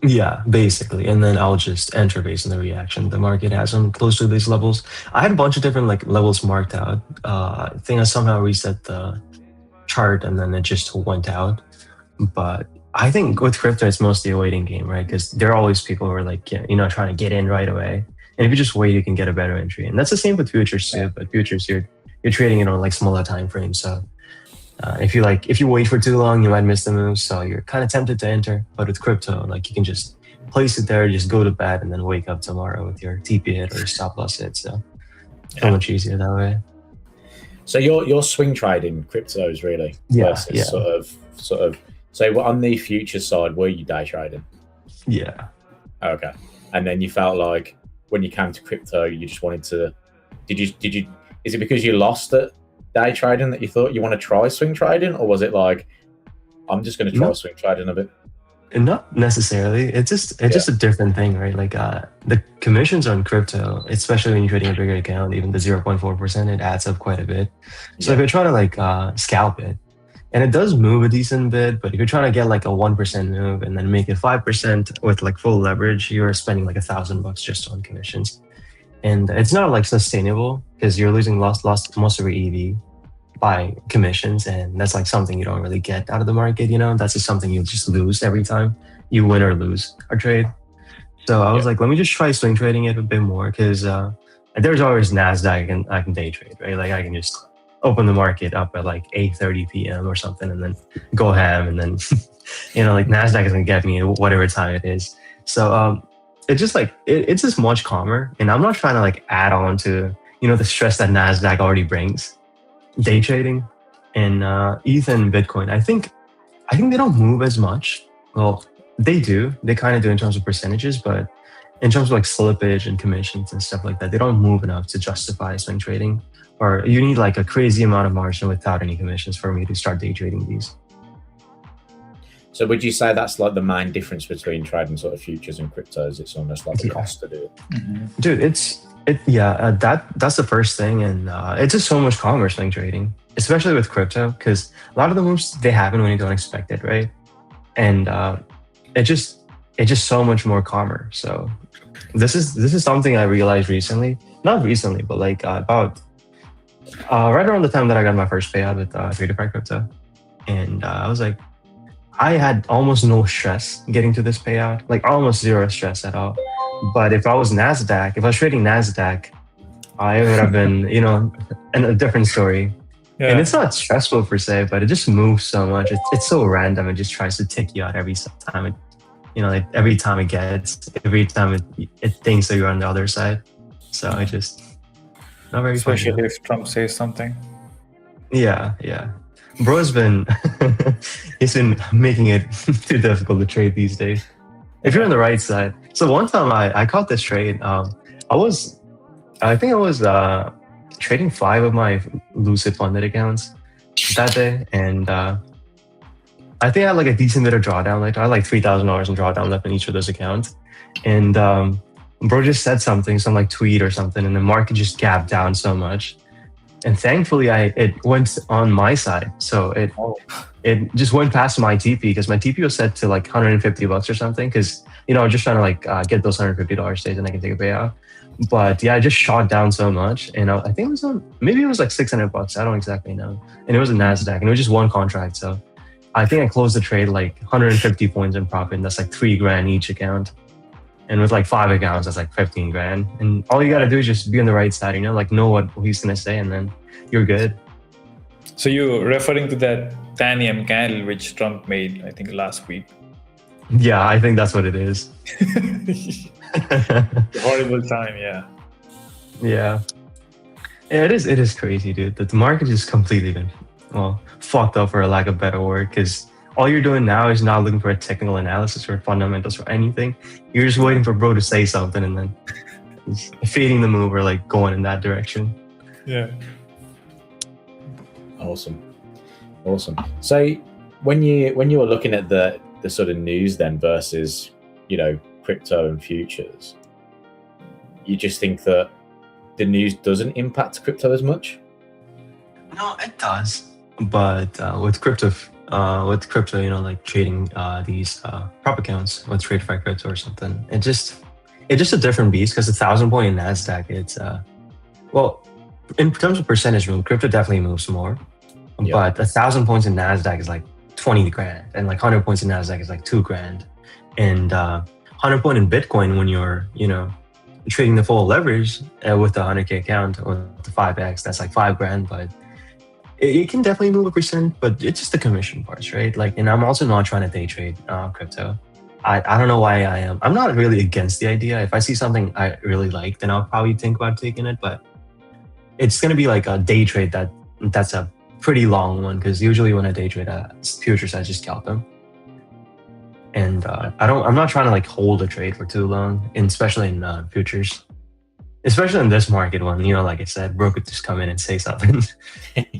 Yeah, basically. And then I'll just enter based on the reaction the market has on close to these levels. I had a bunch of different like levels marked out. I think I somehow reset the chart and then it just went out. But I think with crypto, it's mostly a waiting game, right? Because there are always people who are like, trying to get in right away. And if you just wait, you can get a better entry. And that's the same with futures too. But futures, you're trading it on like smaller time frames. So if you wait for too long, you might miss the move. So you're kind of tempted to enter. But with crypto, like you can just place it there, just go to bed, and then wake up tomorrow with your TP hit or your stop loss hit. So much easier that way. So you're swing trading cryptos really? Versus sort of. So on the future side, were you day trading? Yeah. Okay. And then you felt like when you came to crypto, you just wanted to. Did you? Is it because you lost at day trading that you thought you want to try swing trading, or was it like, I'm just going to try swing trading a bit? Not necessarily. It's just a different thing, right? Like the commissions on crypto, especially when you're trading a bigger account, even the 0.4%, it adds up quite a bit. So if you're trying to like scalp it, and it does move a decent bit, but if you're trying to get like a 1% move and then make it 5% with like full leverage, you're spending like $1,000 just on commissions. And it's not like sustainable because you're lost most of your EV by commissions, and that's like something you don't really get out of the market. That's just something you just lose every time you win or lose a trade. So I was like, let me just try swing trading it a bit more because there's always Nasdaq I can day trade, right? Like I can just open the market up at like 8:30 p.m. or something and then go ham, and then like Nasdaq is gonna get me whatever time it is. So it's just like it's just much calmer, and I'm not trying to like add on to the stress that Nasdaq already brings. Day trading and ETH and Bitcoin, I think they don't move as much. Well, they do. They kind of do in terms of percentages, but in terms of like slippage and commissions and stuff like that, they don't move enough to justify swing trading. Or you need like a crazy amount of margin without any commissions for me to start day trading these. So would you say that's like the main difference between trading sort of futures and cryptos? It's almost like the cost to do it. Mm-hmm. Dude, that's the first thing, and it's just so much calmer swing trading, especially with crypto, because a lot of the moves they happen when you don't expect it, right? And it's just so much more calmer. So this is something I realized recently, not recently, but like about right around the time that I got my first payout with Tradeify crypto, and I was like, I had almost no stress getting to this payout, like almost zero stress at all. But if I was trading Nasdaq, I would have been, in a different story. Yeah. And it's not stressful per se, but it just moves so much. It's so random. It just tries to tick you out every time. Every time it thinks that you're on the other side. So I just not very. Especially if Trump says something. Yeah. Bro's been he's been making it too difficult to trade these days. If you're on the right side. So one time I caught this trade. I think I was trading 5 of my Lucid funded accounts that day, and I think I had like a decent bit of drawdown. Like I had like $3,000 in drawdown left in each of those accounts, and bro just said something, some like tweet or something, and the market just gapped down so much. And thankfully, it went on my side. So it just went past my TP because my TP was set to like $150 or something. Because I was just trying to like get those $150 stays and I can take a payout. But yeah, I just shot down so much, and I think it was maybe it was like $600. I don't exactly know. And it was a Nasdaq, and it was just one contract. So I think I closed the trade like 150 points in profit, and that's like $3,000 each account. And with like 5 accounts, that's like 15 grand. And all you gotta do is just be on the right side, you know, like know what he's gonna say, and then you're good. So you're referring to that Thanium candle which Trump made, I think, last week. Yeah, I think that's what it is. Horrible time, yeah. Yeah. Yeah, it is crazy, dude. The market is completely been, well, fucked up for a lack of better word, because all you're doing now is not looking for a technical analysis or fundamentals or anything. You're just waiting for bro to say something and then feeding the move or like going in that direction. Yeah. Awesome. So when you were looking at the sort of news then versus, you know, crypto and futures, you just think that the news doesn't impact crypto as much? No, it does. But with crypto, you know, like trading these prop accounts with Tradeify crypto or something, it's just a different beast, because 1,000 point in Nasdaq, it's well, in terms of percentage move, crypto definitely moves more. Yeah. But 1,000 points in Nasdaq is like 20 grand, and like 100 points in Nasdaq is like 2 grand, and 100 point in Bitcoin when you're, you know, trading the full leverage with the 100K account or the 5x, that's like 5 grand. But it can definitely move a percent, but it's just the commission parts, right? Like, and I'm also not trying to day trade crypto. I don't know why I am. I'm not really against the idea. If I see something I really like, then I'll probably think about taking it. But it's gonna be like a day trade that's a pretty long one, because usually when I day trade futures, I just scalp them. And I'm not trying to like hold a trade for too long, and especially in futures. Especially in this market one, you know, like I said, bro could just come in and say something.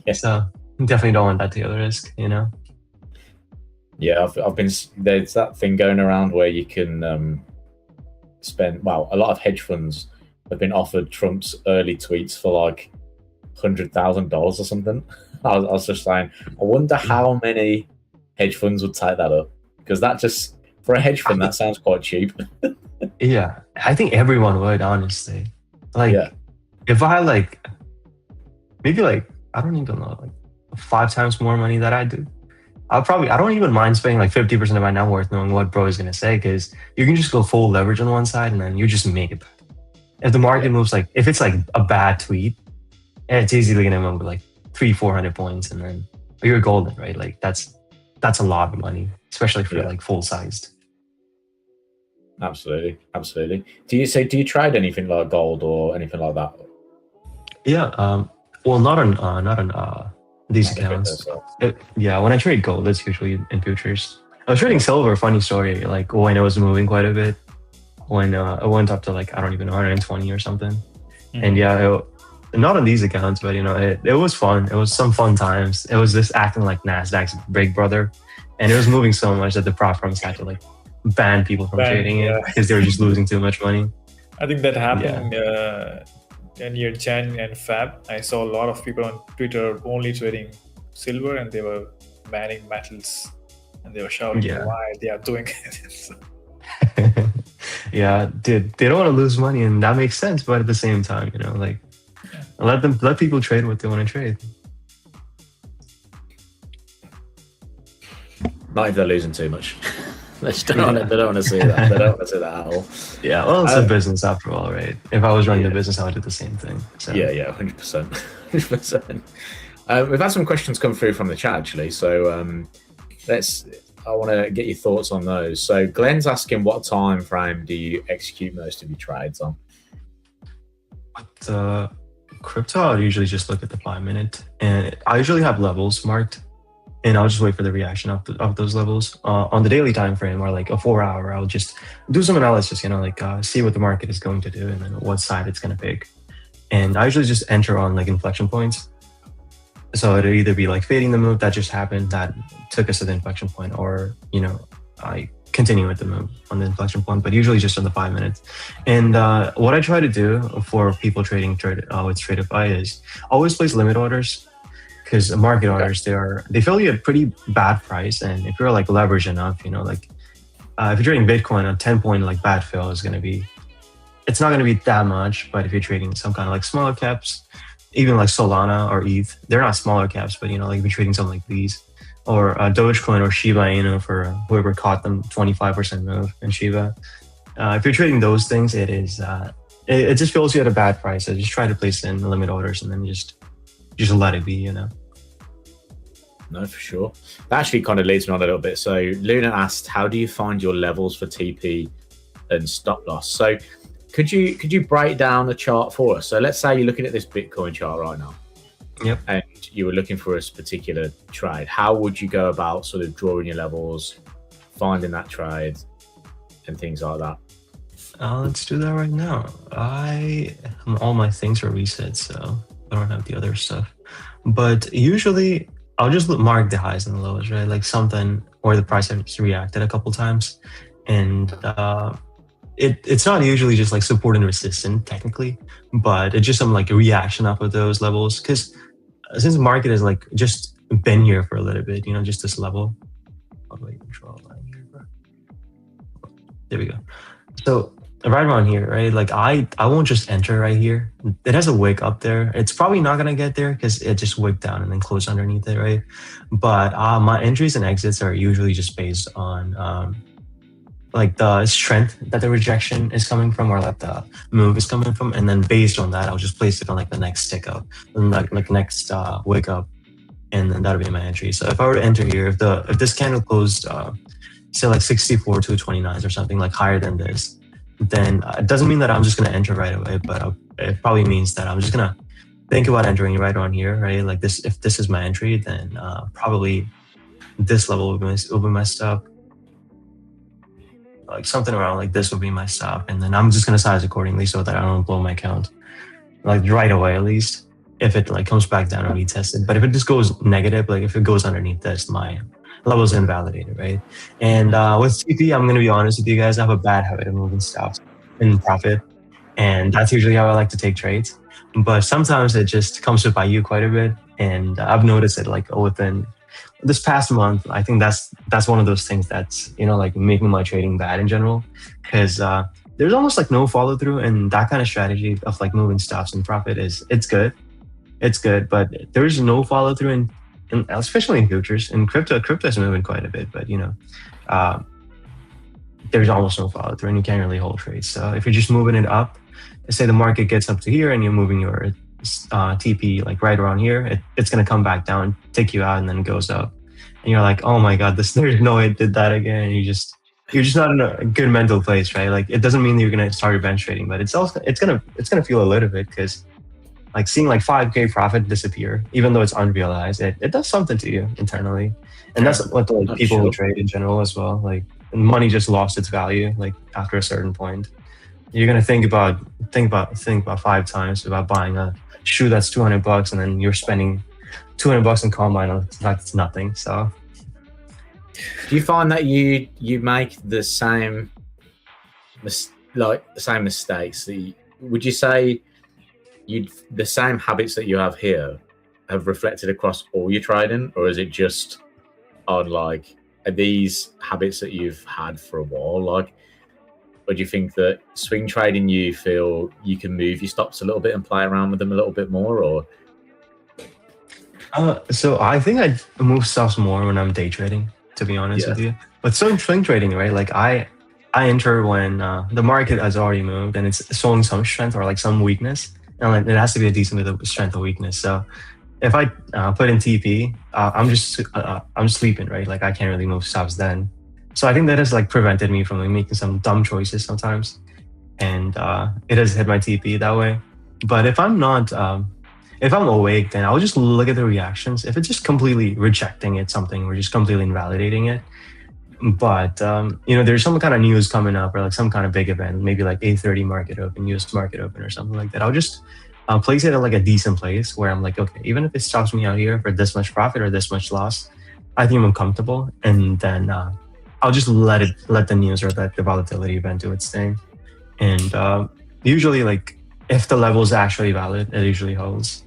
Yeah. So definitely don't want that to be the risk, you know? Yeah, I've been, there's that thing going around where you can spend, well, a lot of hedge funds have been offered Trump's early tweets for like $100,000 or something. I was just saying, I wonder how many hedge funds would take that up, because that just, for a hedge fund, that sounds quite cheap. Yeah, I think everyone would, honestly. Like, Yeah. if I had like, maybe like, I don't even know, like 5 times more money that I do, I don't even mind spending like 50% of my net worth knowing what bro is going to say, because you can just go full leverage on one side and then you just make it back. If the market moves, like, if it's like a bad tweet, it's easily going to move like 300-400 points, and then you're golden, right? Like, that's a lot of money, especially for like full sized. Absolutely. Do you trade anything like gold or anything like that? Yeah. Well, not on these accounts. When I trade gold, it's usually in futures. I was trading silver. Funny story. Like when it was moving quite a bit, when it went up to like, I don't even know, 120 or something. Mm-hmm. And yeah, not on these accounts, but you know, it was fun. It was some fun times. It was just acting like Nasdaq's big brother, and it was moving so much that the prop firms had to like ban people from trading it because they were just losing too much money. I think that happened near Jan and Fab. I saw a lot of people on Twitter only trading silver, and they were banning metals, and they were shouting why they are doing it. Yeah, dude, they don't want to lose money, and that makes sense. But at the same time, you know, like let people trade what they want to trade. Not if they're losing too much. They don't want to see that. They don't want to see that at all. Yeah, well, it's a business after all, right? If I was running a business, I would do the same thing. So. Yeah, 100%. 100%. We've had some questions come through from the chat, actually. So I want to get your thoughts on those. So Glenn's asking, what time frame do you execute most of your trades on? With crypto, I'll usually just look at the 5 minute, and I usually have levels marked, and I'll just wait for the reaction of those levels. On the daily time frame, or like a 4 hour, I'll just do some analysis, you know, like see what the market is going to do and then what side it's going to pick. And I usually just enter on like inflection points. So it'll either be like fading the move that just happened that took us to the inflection point, or, you know, I continue with the move on the inflection point, but usually just on the 5 minutes. And what I try to do for people trading with Tradeify is always place limit orders, because market orders, they feel you at a pretty bad price. And if you're like leveraged enough, you know, like if you're trading Bitcoin, a 10 point like bad fill is it's not going to be that much. But if you're trading some kind of like smaller caps, even like Solana or ETH, they're not smaller caps, but you know, like if you're trading something like these, or Dogecoin or Shiba Inu for whoever caught them 25% move in Shiba. If you're trading those things, it just fills you at a bad price. So just try to place in limit orders and then just let it be, you know. No, for sure. That actually kind of leads me on a little bit. So Luna asked, how do you find your levels for TP and stop loss? So could you break down the chart for us? So let's say you're looking at this Bitcoin chart right now. Yep. And you were looking for a particular trade. How would you go about sort of drawing your levels, finding that trade, and things like that? Let's do that right now. All my things are reset, so I don't have the other stuff. But usually I'll just mark the highs and the lows, right? Like something where the price has reacted a couple times, and it's not usually just like support and resistance technically, but it's just some like a reaction off of those levels. Because since the market has like just been here for a little bit, you know, just this level. Oh, wait, draw a line here, bro. There we go. So right around here, right? Like I won't just enter right here. It has a wick up there. It's probably not gonna get there because it just wicked down and then closed underneath it, right? But my entries and exits are usually just based on like the strength that the rejection is coming from, or like the move is coming from, and then based on that, I'll just place it on like the next tick up, and like next wick up, and then that'll be my entry. So if I were to enter here, if this candle closed, say like 64,229s or something like higher than this, then it doesn't mean that I'm just gonna enter right away, but it probably means that I'm just gonna think about entering right on here, right? Like this, if this is my entry, then probably this level will be my stop. Like something around like this will be my stop, and then I'm just gonna size accordingly so that I don't blow my count, like right away at least. If it like comes back down or retested, but if it just goes negative, like if it goes underneath this, my level's invalidated, right? And with TP, I'm gonna be honest with you guys, I have a bad habit of moving stops in profit, and that's usually how I like to take trades. But sometimes it just comes to bite you quite a bit, and I've noticed it like within this past month. I think that's one of those things that's, you know, like making my trading bad in general, because there's almost like no follow through, and that kind of strategy of like moving stops in profit it's good, but there's no follow through in especially in futures. In crypto is moving quite a bit, but you know, there's almost no follow through, and you can't really hold trades. So if you're just moving it up, say the market gets up to here and you're moving your TP like right around here, it's going to come back down, take you out, and then goes up, and you're like, oh my god, there's no way it did that again. And you're just not in a good mental place, right? Like it doesn't mean that you're going to start your bench trading, but it's going to feel a little bit, because like seeing like 5K profit disappear, even though it's unrealized, it does something to you internally. And that's what the people who trade in general as well. Like money just lost its value like after a certain point. You're gonna think about 5 times about buying a shoe that's $200, and then you're spending $200 in combine. That's nothing. So, do you find that you make the same mistakes? Would you say the same habits that you have here have reflected across all your trading, or is it just on like are these habits that you've had for a while? Like, or do you think that swing trading, you feel you can move your stops a little bit and play around with them a little bit more, or? So I think I move stops more when I'm day trading, to be honest with you. But swing trading, right? Like I enter when the market has already moved and it's showing some strength or like some weakness, and like, it has to be a decent bit of strength or weakness. So if I put in TP, I'm sleeping, right? Like I can't really move stops then. So I think that has like prevented me from like making some dumb choices sometimes, and it has hit my TP that way. But if I'm not, if I'm awake, then I'll just look at the reactions. If it's just completely rejecting it, something, or just completely invalidating it. But you know, there's some kind of news coming up, or like some kind of big event, maybe like 8:30 market open, US market open, or something like that. I'll just place it at like a decent place where I'm like, okay, even if it stops me out here for this much profit or this much loss, I think I'm comfortable, and then I'll just let the news or let the volatility event do its thing. And usually, like if the level is actually valid, it usually holds.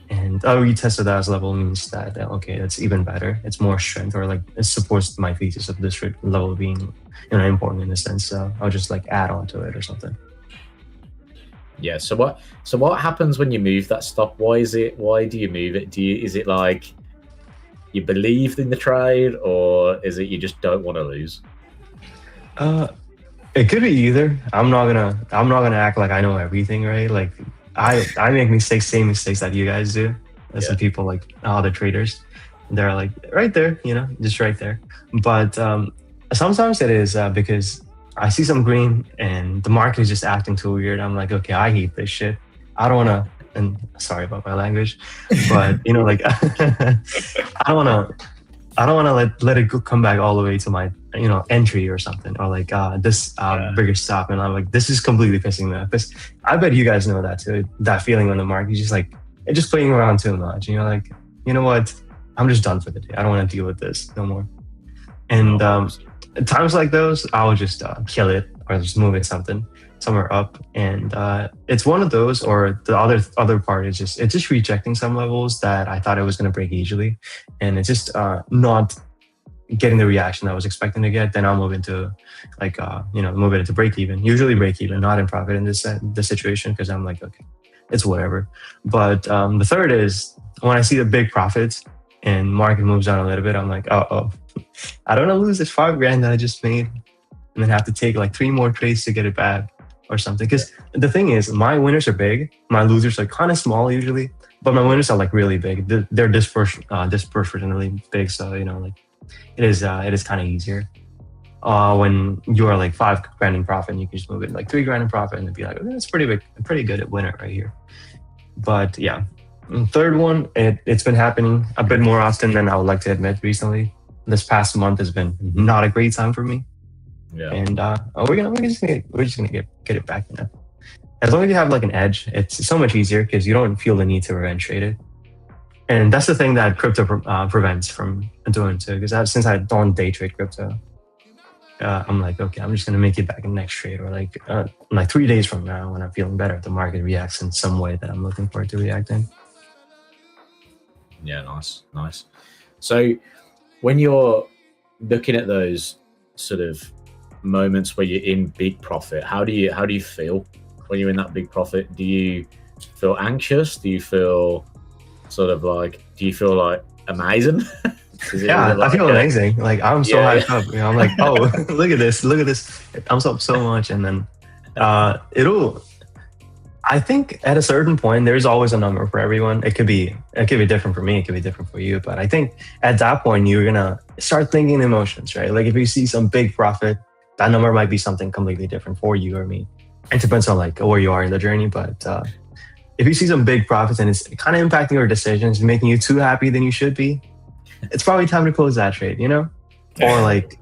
And a retested as level means that okay, that's even better. It's more strength, or like it supports my thesis of this level being, you know, important in a sense. So I'll just like add on to it or something. Yeah. So what happens when you move that stop? Why do you move it? Is it like you believed in the trade, or is it you just don't want to lose? It could be either. I'm not gonna act like I know everything, right? Like I make mistakes, same mistakes that you guys do. There's some people like other traders, they're like right there, just right there. But sometimes it is because I see some green and the market is just acting too weird. I'm like, okay, I hate this shit. I don't wanna. And sorry about my language, but like I don't wanna let it come back all the way to my entry or something, or like this bigger stop, and I'm like, this is completely pissing me off. I bet you guys know that too. That feeling on the market, just like it's just playing around too much, and you're like, you know what? I'm just done for the day. I don't want to deal with this no more. And times like those, I'll just kill it or just move it somewhere up. And it's one of those, or the other part is just rejecting some levels that I thought it was going to break easily, and it's just not getting the reaction I was expecting to get. Then I'll move into move it into break even. Usually break even, not in profit in this situation, because I'm like, okay, it's whatever. But the third is when I see the big profits and market moves down a little bit, I'm like, oh, I don't want to lose this $5,000 that I just made and then have to take like 3 more trades to get it back or something. Because the thing is, my winners are big, my losers are kind of small usually, but my winners are like really big. They're disproportionately big, so like it is kind of easier. When you are like $5,000 in profit, and you can just move it like $3,000 in profit and be like, okay, that's pretty big, pretty good at winner right here. But yeah, third one, it's been happening a bit more often than I would like to admit recently. This past month has been not a great time for me. Yeah. And we're just gonna get it back. As long as you have like an edge, it's so much easier because you don't feel the need to revenge trade it. And that's the thing that crypto prevents from doing too. Because since I don't day trade crypto, I'm like, okay, I'm just gonna make it back in the next trade, or like 3 days from now when I'm feeling better, if the market reacts in some way that I'm looking for it to react in. Yeah, nice. So when you're looking at those sort of moments where you're in big profit, how do you feel when you're in that big profit? Do you feel anxious? Do you feel amazing? Yeah, I feel amazing. Like I'm so hyped up. I'm like, oh, look at this. I'm so much. And then I think at a certain point, there's always a number for everyone. It could be different for me. It could be different for you. But I think at that point, you're gonna start thinking emotions, right? Like if you see some big profit, that number might be something completely different for you or me. It depends on like where you are in the journey. But if you see some big profits and it's kind of impacting your decisions, making you too happy than you should be, it's probably time to close that trade, Or like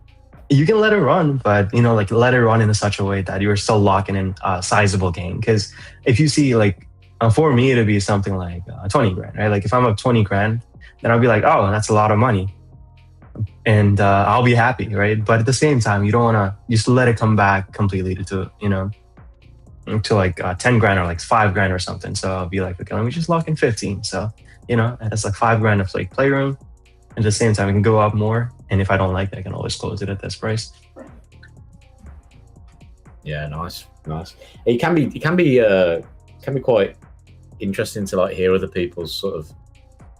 you can let it run, but like let it run in such a way that you're still locking in a sizable gain. Because if you see like, for me, it'd be something like 20 grand, right? Like if I'm up 20 grand, then I'll be like, oh, that's a lot of money. And I'll be happy, right? But at the same time, you don't want to just let it come back completely to like 10 grand or like 5 grand or something. So I'll be like, okay, let me just lock in 15. So, that's like 5 grand of like playroom. At the same time, it can go up more. And if I don't like it, I can always close it at this price. Yeah, nice. It can be quite interesting to like hear other people's sort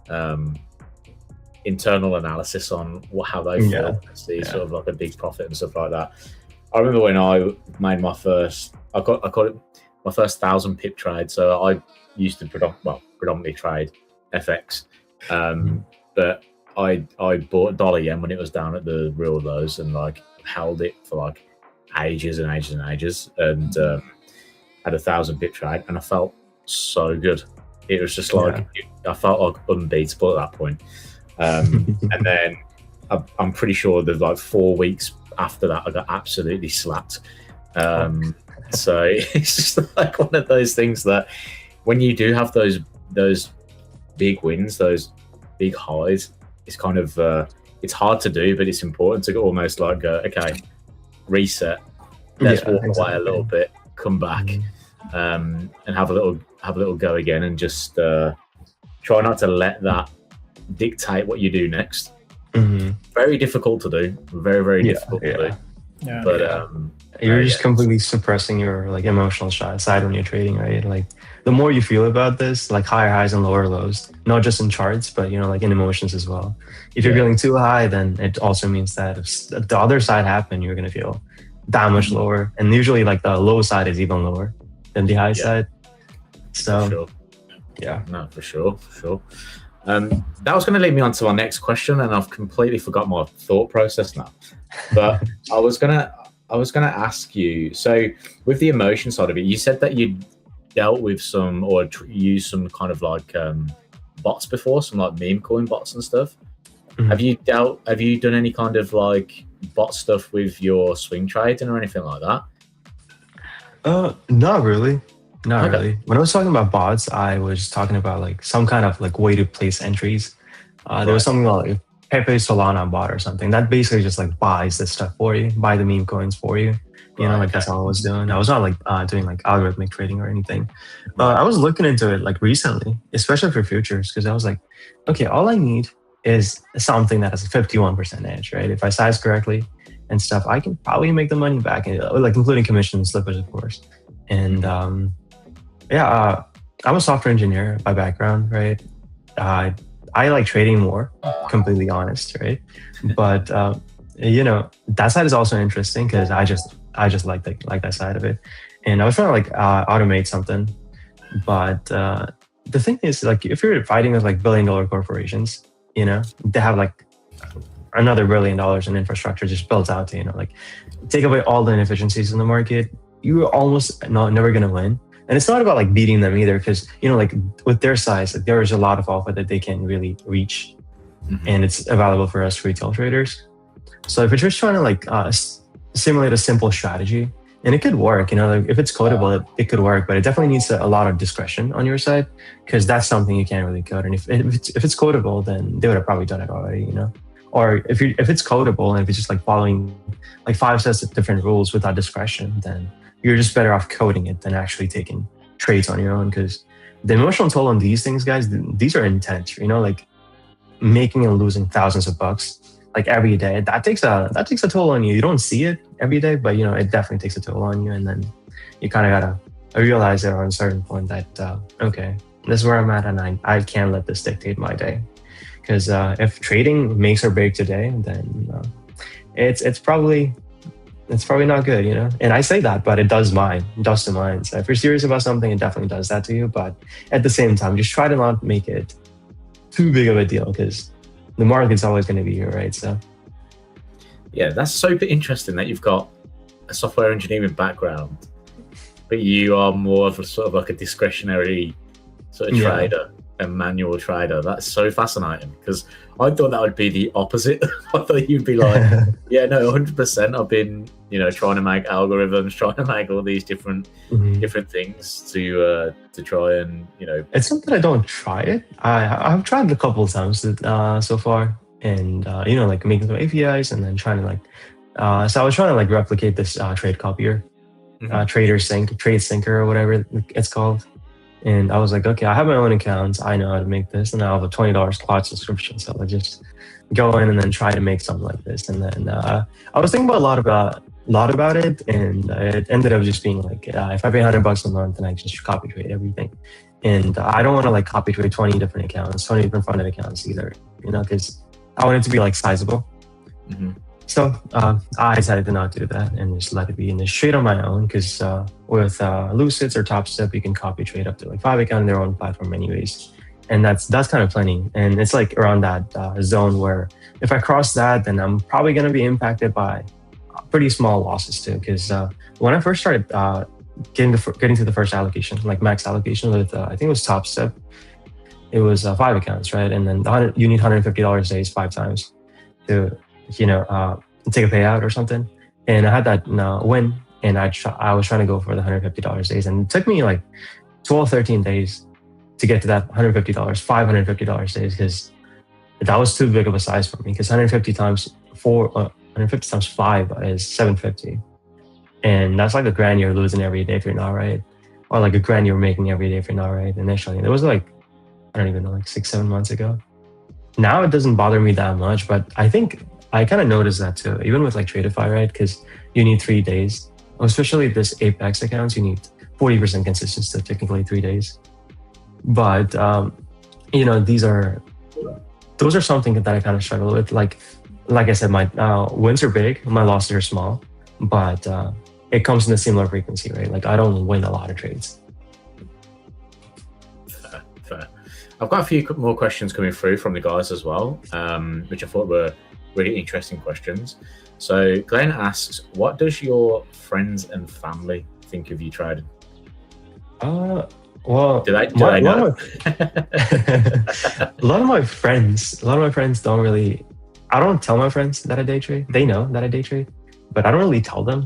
of internal analysis on how they feel. See sort of like a big profit and stuff like that. I remember when I made my first, I call it my first 1,000 pip trade. So I used to predominantly trade FX, but I bought dollar yen when it was down at the real lows and like held it for like ages and had 1,000 pip trade, and I felt so good. It was just like I felt like unbeatable at that point. And then I'm pretty sure that like 4 weeks after that, I got absolutely slapped. So it's just like one of those things that when you do have those big wins, those big highs, it's kind of it's hard to do, but it's important to almost like go, okay, reset, let's walk away a little bit, come back, and have a little go again, and just try not to let that dictate what you do next. Very difficult to do. Very difficult to do. Yeah. But You're just yeah. completely suppressing your like emotional side when you're trading, right? Like the more you feel about this, like higher highs and lower lows, not just in charts, but like in emotions as well. If you're Yeah. feeling too high, then it also means that if the other side happened, you're gonna feel that much lower. And usually like the low side is even lower than the high side. So for sure. yeah. No, for sure. That was going to lead me on to our next question, and I've completely forgot my thought process now. But I was gonna ask you. So, with the emotion side of it, you said that you dealt with some or used some kind of like bots before, some like meme coin bots and stuff. Mhm. Have you done any kind of like bot stuff with your swing trading or anything like that? Not really. Not Okay. really. When I was talking about bots, I was talking about like some kind of like way to place entries. There was something like Pepe Solana bot or something that basically just like buys this stuff for you, buy the meme coins for you. Like that's all I was doing. I was not like doing like algorithmic trading or anything. I was looking into it like recently, especially for futures, because I was like, okay, all I need is something that has a 51% edge, right? If I size correctly and stuff, I can probably make the money back, like including commission and slippage, of course. And I'm a software engineer by background, right? I like trading more, completely honest, right? But that side is also interesting because I just like that side of it. And I was trying to like automate something, but the thing is, like, if you're fighting with like billion-dollar corporations, they have like another $1 billion in infrastructure just built out to like take away all the inefficiencies in the market. You're almost never going to win. And it's not about like beating them either, because like with their size, like, there is a lot of alpha that they can really reach, and it's available for us retail traders. So if you're just trying to like simulate a simple strategy, and it could work, like if it's codable, it could work, but it definitely needs a lot of discretion on your side, because that's something you can't really code. And if it's codable, then they would have probably done it already, Or if it's codable and if it's just like following like 5 sets of different rules without discretion, then you're just better off coding it than actually taking trades on your own, because the emotional toll on these things, guys, these are intense, like making and losing thousands of bucks like every day. That takes a toll on you. You don't see it every day, but it definitely takes a toll on you. And then you kind of gotta realize there on a certain point that okay, this is where I'm at, and I can't let this dictate my day. Because if trading makes or break today, then it's probably not good, And I say that, but it does to mine. So if you're serious about something, it definitely does that to you. But at the same time, just try to not make it too big of a deal, because the market's always going to be here, right? So yeah, that's super interesting that you've got a software engineering background, but you are more of a sort of like a discretionary sort of trader. A manual trader. That's so fascinating, because I thought that would be the opposite. I thought you'd be like, yeah, no, 100%. I've been, trying to make algorithms, trying to make all these different things to try and, It's not that I don't try it. I've tried it a couple of times so far, and like making some APIs and then trying to like. So I was trying to like replicate this trade copier, Trade Syncer or whatever it's called. And I was like, okay, I have my own accounts. I know how to make this. And I have a $20 cloud subscription. So I just go in and then try to make something like this. And then I was thinking about a lot about it. And it ended up just being like, if I pay $100 a month, then I just copy trade everything. And I don't want to like copy trade 20 different accounts, 20 different funded accounts either, because I want it to be like sizable. So I decided to not do that and just let it be in this trade on my own, because with Lucids or TopStep, you can copy trade up to like 5 accounts on their own platform anyways. And that's kind of plenty. And it's like around that zone where if I cross that, then I'm probably going to be impacted by pretty small losses too. Because when I first started getting to the first allocation, like max allocation with, I think it was TopStep, it was 5 accounts, right? And then you need $150 a day 5 times to take a payout or something. And I had that win, and I was trying to go for the $150 days, and it took me like 12, 13 days to get to that $150, $550 days, because that was too big of a size for me, because 150 times 5 is 750. And that's like $1,000 you're losing every day if you're not right, or like $1,000 you're making every day if you're not right initially. And it was like, I don't even know, like 6-7 months ago. Now it doesn't bother me that much, but I think I kind of noticed that too, even with like Tradeify, right? Because you need 3 days, especially this Apex accounts, you need 40% consistency, so technically 3 days. But those are something that I kind of struggle with. Like I said, my wins are big, my losses are small, but it comes in a similar frequency, right? Like I don't win a lot of trades. Fair. I've got a few more questions coming through from the guys as well, which I thought were really interesting questions. So Glenn asks, what does your friends and family think of you trading? Well, do they know? A lot of my friends don't really. I don't tell my friends that I day trade. They know that I day trade, but I don't really tell them.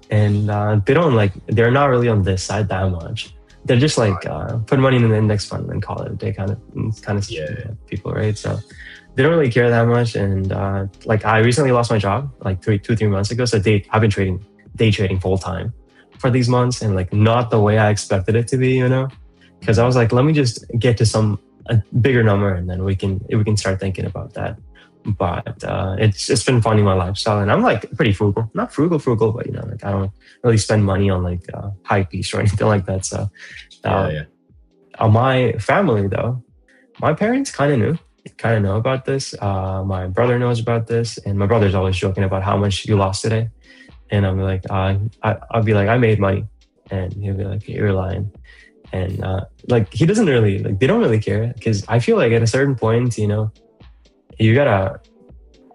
And they don't like. They're not really on this side that much. They're just like put money in the index fund and call it a day kind of people, right? So they don't really care that much. And like I recently lost my job like 2-3 months ago. So I've been day trading full time for these months, and like not the way I expected it to be, because I was like, let me just get to a bigger number, and then we can start thinking about that. But it's been funding my lifestyle, and I'm like pretty frugal, not frugal, but like I don't really spend money on like high piece or anything like that. So my family though, my parents kind of know about this. My brother knows about this, and my brother's always joking about how much you lost today. And I'm like, I'll be like, I made money. And he'll be like, you're lying. And like, he doesn't really, like, they don't really care. Because I feel like at a certain point, you gotta,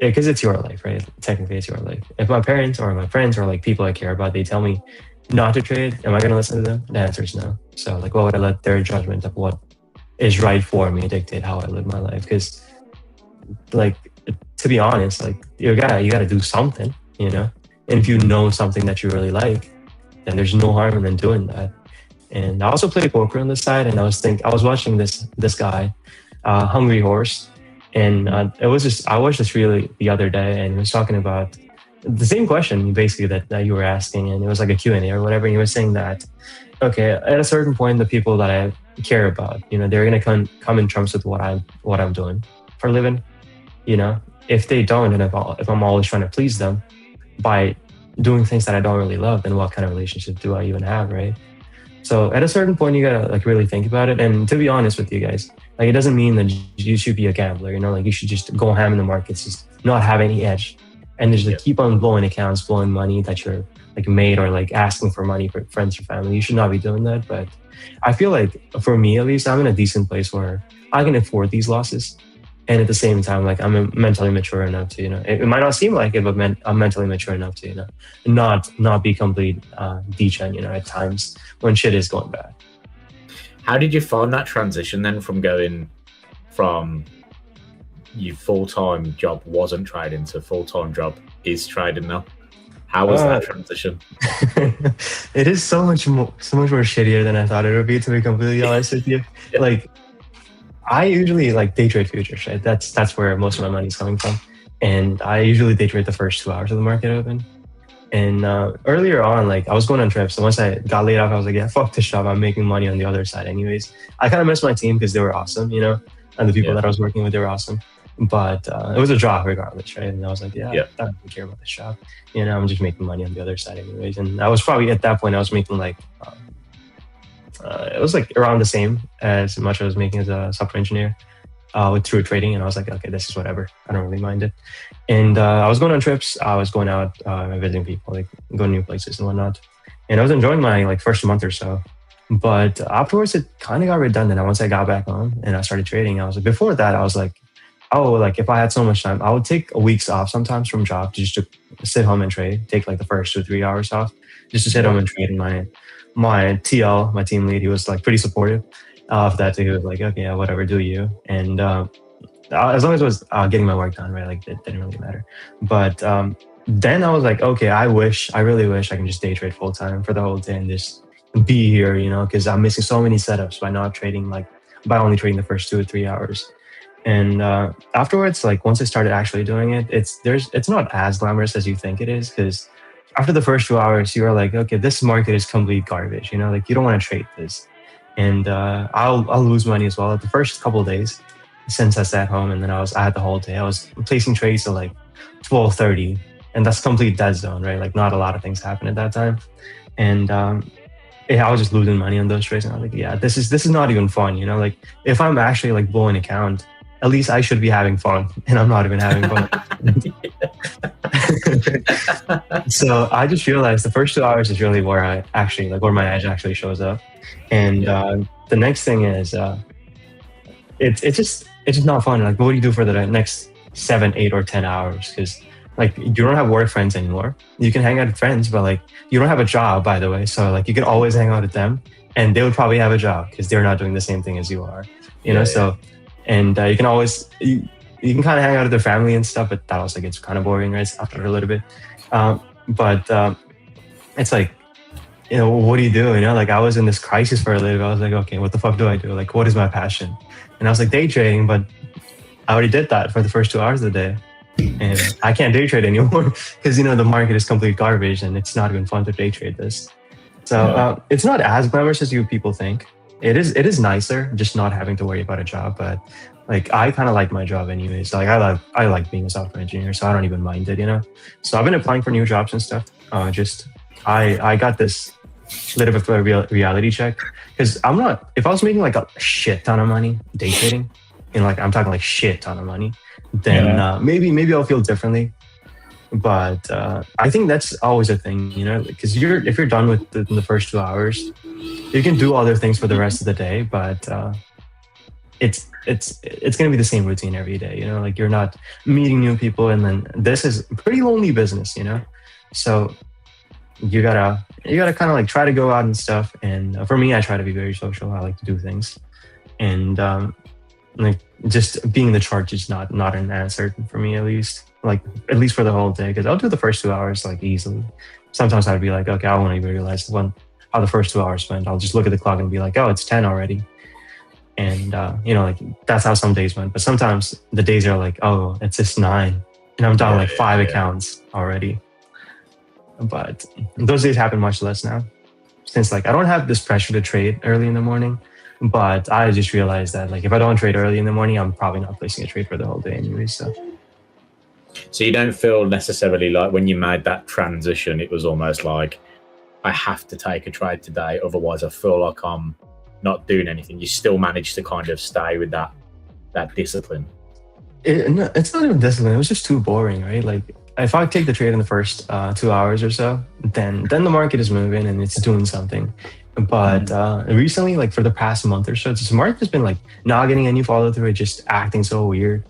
because it's your life, right? Technically, it's your life. If my parents or my friends or like people I care about, they tell me not to trade, am I going to listen to them? The answer is no. So like, why would I let their judgment of what is right for me dictate how I live my life? Because like, to be honest, like, you gotta do something, And if you know something that you really like, then there's no harm in doing that. And I also play poker on the side, and I was watching this guy, Hungry Horse, and I watched this really the other day, and he was talking about the same question basically that you were asking, and it was like a Q&A or whatever. And he was saying that, okay, at a certain point, the people that I care about, they're gonna come in terms with what I'm doing for a living, If they don't, and if I'm always trying to please them by doing things that I don't really love, then what kind of relationship do I even have, right? So at a certain point, you gotta like really think about it. And to be honest with you guys, like it doesn't mean that you should be a gambler, like you should just go ham in the markets, just not have any edge, and just like keep on blowing accounts, blowing money that you're like made, or like asking for money for friends or family. You should not be doing that. But I feel like for me at least, I'm in a decent place where I can afford these losses. And at the same time, like I'm mentally mature enough to, it might not seem like it, but I'm mentally mature enough to, not be complete degen, at times when shit is going bad. How did you find that transition then from going from your full-time job wasn't trading to full-time job is trading now? How was that transition? It is so much more shittier than I thought it would be, to be completely honest with you. Like, I usually like day trade futures, right? That's where most of my money is coming from. And I usually day trade the first 2 hours of the market open. And earlier on, like I was going on trips. So once I got laid off, I was like, yeah, fuck this job. I'm making money on the other side anyways. I kind of missed my team because they were awesome, and the people that I was working with, they were awesome. But it was a draw regardless, right? And I was like, I don't care about this job. I'm just making money on the other side anyways. And I was probably at that point, I was making like, it was like around the same as much I was making as a software engineer through trading. And I was like, okay, this is whatever. I don't really mind it. And I was going on trips. I was going out, visiting people, like going to new places and whatnot. And I was enjoying my like first month or so. But afterwards, it kind of got redundant. And once I got back on and I started trading, I was like, before that, I was like, oh, like if I had so much time, I would take weeks off sometimes from job just to sit home and trade, take like the first 2 or 3 hours off just to sit home and trade. And my TL, my team lead, he was like pretty supportive of that. So he was like, okay, yeah, whatever, do you. And as long as it was getting my work done, right, like it didn't really matter. But then I was like, okay, I really wish I can just day trade full time for the whole day and just be here, because I'm missing so many setups by not trading, like by only trading the first 2 or 3 hours. And afterwards, like once I started actually doing it, it's not as glamorous as you think it is, because after the first 2 hours, you are like, okay, this market is complete garbage. Like you don't want to trade this, and I'll lose money as well. At the first couple of days, since I sat home, and then I had the whole day, I was placing trades at like 12:30, and that's complete dead zone, right? Like not a lot of things happen at that time, and I was just losing money on those trades, and I was like, yeah, this is not even fun, you know. Like if I'm actually like blowing account, at least I should be having fun, and I'm not even having fun. So I just realized the first 2 hours is really where I actually like where my edge actually shows up, and the next thing is it's just not fun. Like what do you do for the next 7, 8, or 10 hours? Because like you don't have work friends anymore. You can hang out with friends, but like you don't have a job, by the way. So like you can always hang out with them, and they would probably have a job because they're not doing the same thing as you are, you know. So, and you can always you can kind of hang out with their family and stuff, but that also gets kind of boring, right? After a little bit. But it's like, you know, what do you do? You know, like I was in this crisis for a little bit. I was like, okay, what the fuck do I do? Like, what is my passion? And I was like, day trading, but I already did that for the first 2 hours of the day. And I can't day trade anymore because, you know, the market is complete garbage and it's not even fun to day trade this. So it's not as glamorous as you people think. It is nicer just not having to worry about a job, but like I kind of like my job anyways. Like I like being a software engineer, so I don't even mind it, you know. So I've been applying for new jobs and stuff. I got this little bit of a reality check because if I was making like a shit ton of money day trading, you know, like I'm talking like shit ton of money, then maybe I'll feel differently. But I think that's always a thing, you know, because if you're done with the first 2 hours, you can do other things for the rest of the day, but it's going to be the same routine every day, you know, like you're not meeting new people, and then this is a pretty lonely business, you know, so you gotta kind of like try to go out and stuff. And for me, I try to be very social. I like to do things, and like just being in the chart is not an answer for me, at least for the whole day, because I'll do the first 2 hours like easily. Sometimes I'd be like, okay, I won't even realize how the first 2 hours went. I'll just look at the clock and be like, oh, it's 10 already. And you know, like that's how some days went. But sometimes the days are like, oh, it's just 9, and I'm down 5 accounts already. But those days happen much less now, since like I don't have this pressure to trade early in the morning. But I just realized that like if I don't trade early in the morning, I'm probably not placing a trade for the whole day anyway. So you don't feel necessarily like when you made that transition, it was almost like I have to take a trade today, otherwise I feel like I'm not doing anything. You still manage to kind of stay with that discipline. It's not even discipline. It was just too boring, right? Like if I take the trade in the first 2 hours or so, then the market is moving and it's doing something. But recently, like for the past month or so, the market has been like not getting any follow through, just acting so weird.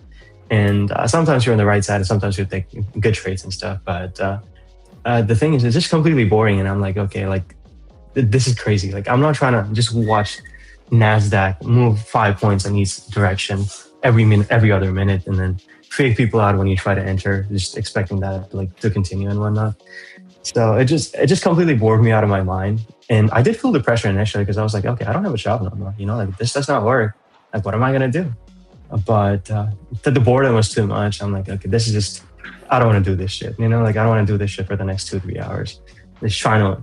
And sometimes you're on the right side, and sometimes you're taking good trades and stuff. But the thing is, it's just completely boring. And I'm like, okay, like this is crazy. Like I'm not trying to just watch NASDAQ move 5 points in each direction every other minute, and then fake people out when you try to enter, just expecting that like to continue and whatnot. So it just completely bored me out of my mind. And I did feel the pressure initially because I was like, okay, I don't have a job no more. You know, like this does not work. Like, what am I gonna do? But the boredom was too much. I'm like, okay, this is just, I don't want to do this shit. You know, like I don't want to do this shit for the next 2-3 hours. Just trying to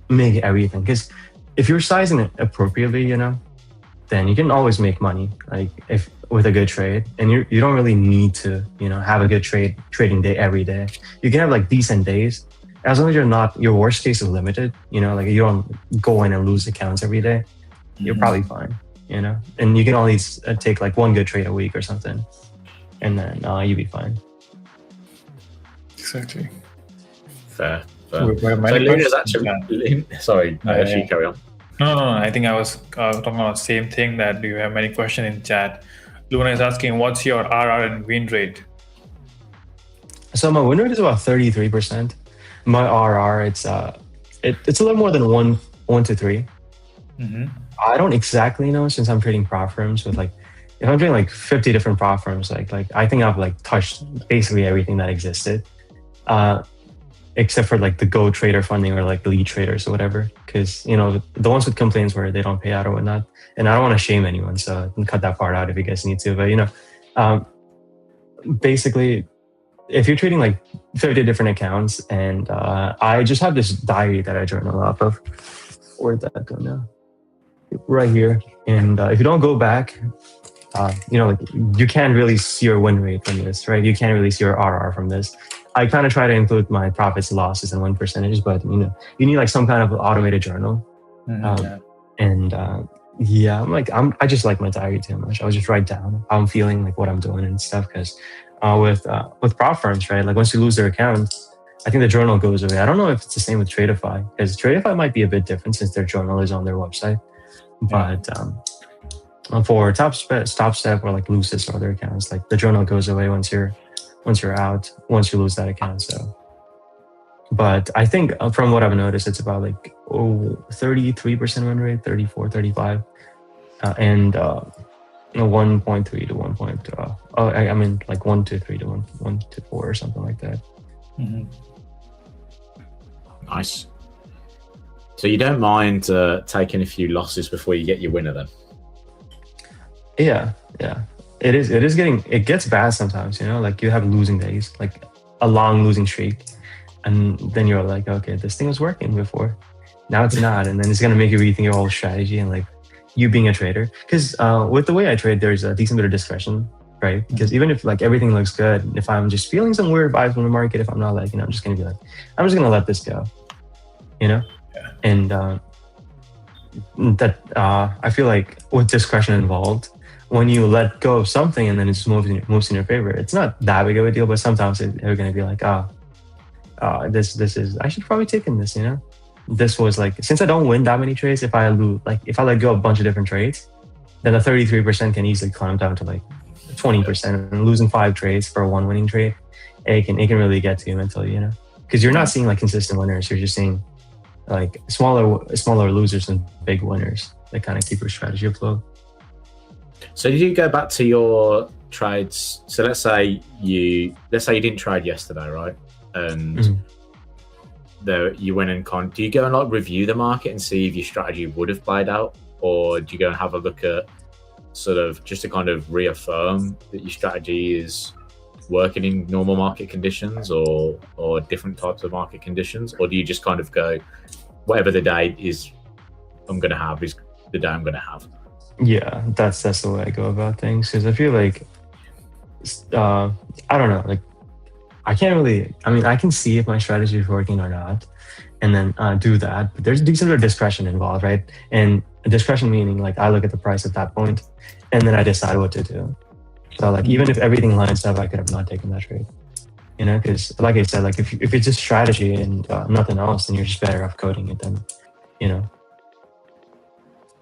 make everything. Because if you're sizing it appropriately, you know, then you can always make money. Like if with a good trade, and you don't really need to, you know, have a good trading day every day. You can have like decent days. As long as your worst case is limited, you know, like you don't go in and lose accounts every day, you're probably fine, you know, and you can only take like one good trade a week or something, and then you'll be fine. Exactly. Fair. So Luna's actually, sorry, you carry on. No, I think I was talking about the same thing, that do you have many questions in chat. Luna is asking, what's your RR and win rate? So my win rate is about 33%. My RR, it's a little more than 1 to 3. Mm-hmm. I don't exactly know, since I'm trading prop firms with like, if I'm trading like 50 different prop firms, like I think I've like touched basically everything that existed, except for like the Go Trader funding or like the lead traders or whatever. Because, you know, the ones with complaints where they don't pay out or whatnot. And I don't want to shame anyone, so I can cut that part out if you guys need to. But, you know, basically, if you're trading like 50 different accounts, and I just have this diary that I journal off of. Where'd that go now? Right here. And if you don't go back like you can't really see your win rate from this, right? You can't really see your RR from this. I kind of try to include my profits, losses, and win percentages, but you need like some kind of automated journal. And I just like my diary too much. I'll just write down how I'm feeling, like what I'm doing and stuff. Because with prop firms, right? Like once you lose their account, I think the journal goes away. I don't know if it's the same with Tradeify, because Tradeify might be a bit different since their journal is on their website. But for Top Step or like Lucis or other accounts, like the journal goes away once you're out, once you lose that account. So, but I think from what I've noticed, it's about like 33% win rate, 34, 35, and 1.3 to 1. I mean like 1 to 3 to 1 to 4 or something like that. Nice. So you don't mind taking a few losses before you get your winner, then? Yeah. It gets bad sometimes, like you have losing days, like a long losing streak, and then you're like, okay, this thing was working before, now it's not, and then it's gonna make you rethink your whole strategy and like you being a trader. Because with the way I trade, there's a decent bit of discretion, right? Because even if like everything looks good, if I'm just feeling some weird vibes from the market, if I'm not like, I'm just gonna be like, I'm just gonna let this go, and I feel like with discretion involved, when you let go of something and then it just moves in your favor, it's not that big of a deal, but sometimes they're going to be like, this is, I should probably take in this, This was like, since I don't win that many trades, if I let go of a bunch of different trades, then the 33% can easily climb down to like 20%, and losing 5 trades for one winning trade, it can really get to you mentally, because you're not seeing like consistent winners. You're just seeing like smaller losers and big winners that kind of keep your strategy afloat. So did you go back to your trades? So let's say you didn't trade yesterday, right? And you went and do you go and like review the market and see if your strategy would have played out, or do you go and have a look at sort of just to kind of reaffirm that your strategy is working in normal market conditions or different types of market conditions, or do you just kind of go, whatever the day is I'm going to have is the day I'm going to have? Yeah, that's the way I go about things, because I feel like I don't know, like I can see if my strategy is working or not, and then do that. But there's a decent bit of discretion involved, right? And discretion meaning like I look at the price at that point, and then I decide what to do. So like even if everything lines up, I could have not taken that trade, because like I said, like if it's just strategy and nothing else, then you're just better off coding it than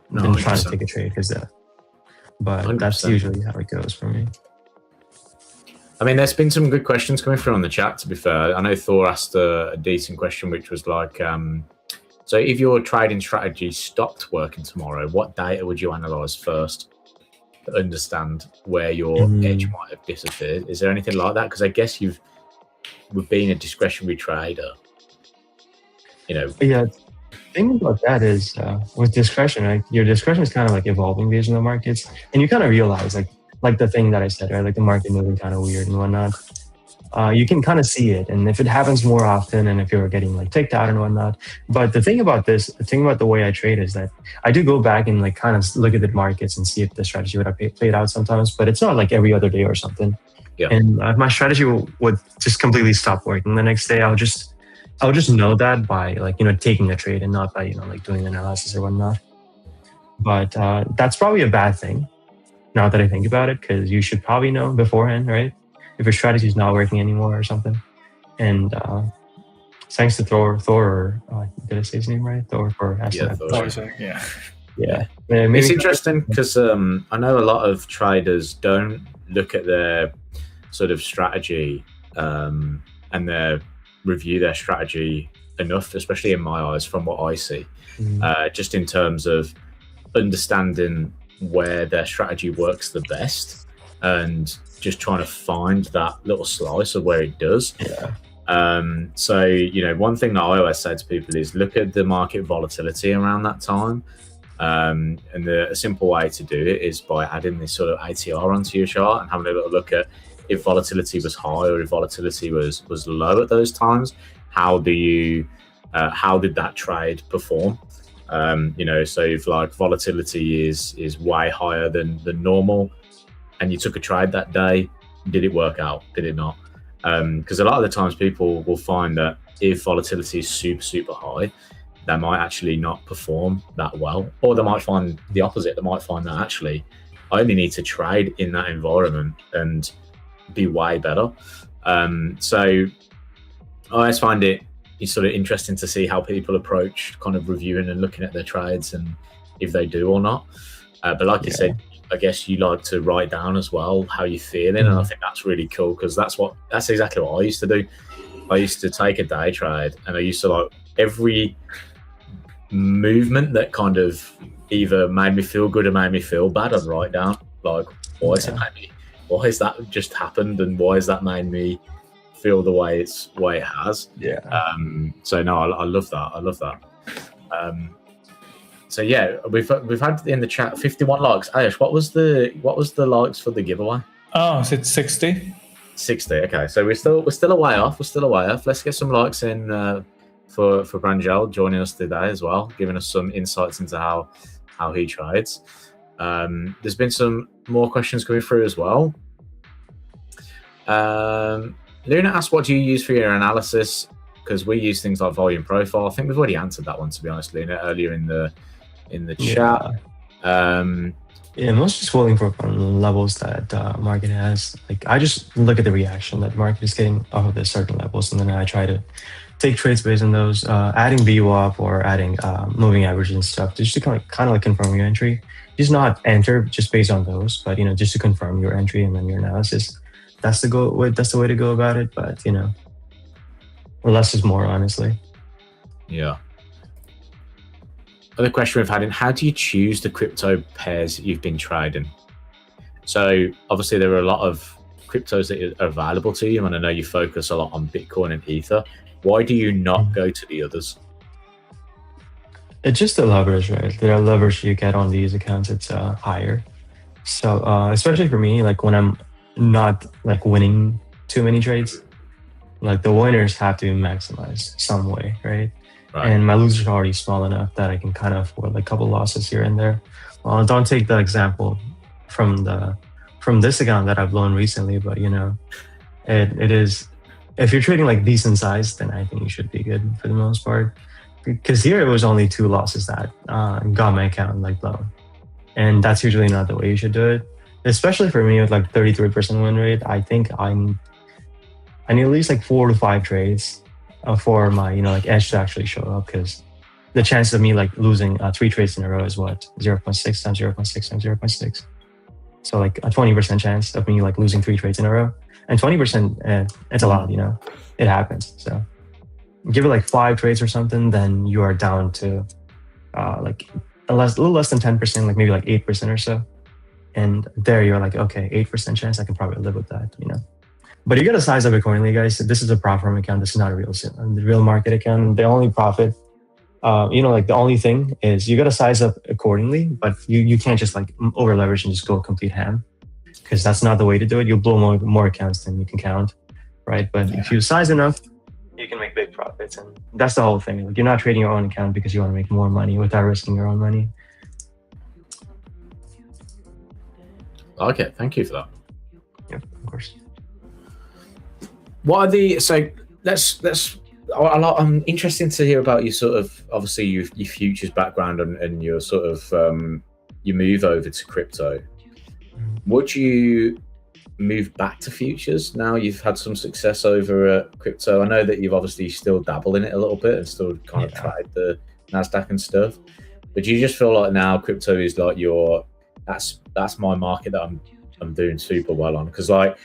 than trying to take a trade, but 100%. That's usually how it goes for me. I mean, there's been some good questions coming through on the chat, to be fair. I know Thor asked a decent question, which was like, so if your trading strategy stopped working tomorrow, what data would you analyze first to understand where your edge might have disappeared? Is there anything like that? Because I guess with being a discretionary trader, Yeah. The thing about that is with discretion, right? Your discretion is kind of like evolving based on the markets, and you kind of realize like the thing that I said, right? Like the market moving kind of weird and whatnot. You can kind of see it, and if it happens more often, and if you're getting like ticked out and whatnot. But the thing about the way I trade is that I do go back and like kind of look at the markets and see if the strategy would have played out sometimes, but it's not like every other day or something. Yeah. And my strategy would just completely stop working the next day. I'll just know that by like taking a trade and not by like doing analysis or whatnot. But that's probably a bad thing now that I think about it, because you should probably know beforehand, right? If your strategy is not working anymore or something. And thanks to Thor, did I say his name right? Thor for asking that. Thor, yeah. It's interesting because I know a lot of traders don't look at their sort of strategy and review their strategy enough, especially in my eyes, from what I see, just in terms of understanding where their strategy works the best and just trying to find that little slice of where it does. So one thing that I always say to people is look at the market volatility around that time, and a simple way to do it is by adding this sort of ATR onto your chart and having a little look at if volatility was high or if volatility was low at those times. How did that trade perform? So if like volatility is way higher than normal, and you took a trade that day, did it work out? Did it not? Because a lot of the times people will find that if volatility is super, super high, they might actually not perform that well, or they might find the opposite. They might find that actually I only need to trade in that environment and be way better. So I always find it's sort of interesting to see how people approach kind of reviewing and looking at their trades and if they do or not. But like you said, I guess you like to write down as well how you're feeling, and I think that's really cool because that's exactly what I used to do. I used to take a day trade, and I used to like every movement that kind of either made me feel good or made me feel bad, I'd write down like why has that just happened, and why has that made me feel the way it has. So no, I love that. So yeah, we've had in the chat 51 likes. Ayush, what was the likes for the giveaway? Oh, so it's 60. 60. Okay, so we're still a way off. Let's get some likes in for Pranjal joining us today as well, giving us some insights into how he trades. There's been some more questions coming through as well. Luna asked, what do you use for your analysis? Because we use things like volume profile. I think we've already answered that one, to be honest, Luna, earlier in the chat. Most just falling for levels that market has. Like I just look at the reaction that the market is getting off of the certain levels, and then I try to take trades based on those, adding VWAP or adding moving averages and stuff, just to kind of like confirm your entry. Just not enter just based on those, but just to confirm your entry and then your analysis. That's the way to go about it. But less is more, honestly. Yeah. Other question we've had in: how do you choose the crypto pairs that you've been trading? So obviously there are a lot of cryptos that are available to you, and I know you focus a lot on Bitcoin and Ether. Why do you not go to the others? It's just the leverage, right? The leverage you get on these accounts, it's higher. So especially for me, like when I'm not like winning too many trades, like the winners have to maximize some way, right? And my losers are already small enough that I can kind of afford like a couple losses here and there. Well, don't take the example from this account that I've loaned recently, but it is, if you're trading like decent size, then I think you should be good for the most part. Because here it was only 2 losses that got my account like loan, and that's usually not the way you should do it. Especially for me with like 33% win rate, I think I need at least like 4 to 5 trades for my like edge to actually show up, because the chance of me like losing 3 trades in a row is what, 0.6 times 0.6 times 0.6. So like a 20% chance of me like losing 3 trades in a row, and 20% it's a lot, it happens. So give it like 5 trades or something, then you are down to like a little less than 10%, like maybe like 8% or so. And there you're like, okay, 8% chance, I can probably live with that, But you got to size up accordingly, guys. This is a prop firm account. This is not a real market account. The only profit, like the only thing is you got to size up accordingly, but you can't just like over leverage and just go complete ham, because that's not the way to do it. You'll blow more accounts than you can count, right? But if you size enough, you can make big profits. And that's the whole thing. Like, you're not trading your own account because you want to make more money without risking your own money. Okay, thank you for that. Yep, of course. What are the, so let's I'm interested to hear about your sort of, obviously your futures background and your sort of your move over to crypto. Would you move back to futures now you've had some success over at crypto? I know that you've obviously still dabbled in it a little bit and still kind of tried the NASDAQ and stuff, but do you just feel like now crypto is like that's my market that I'm doing super well on? Because like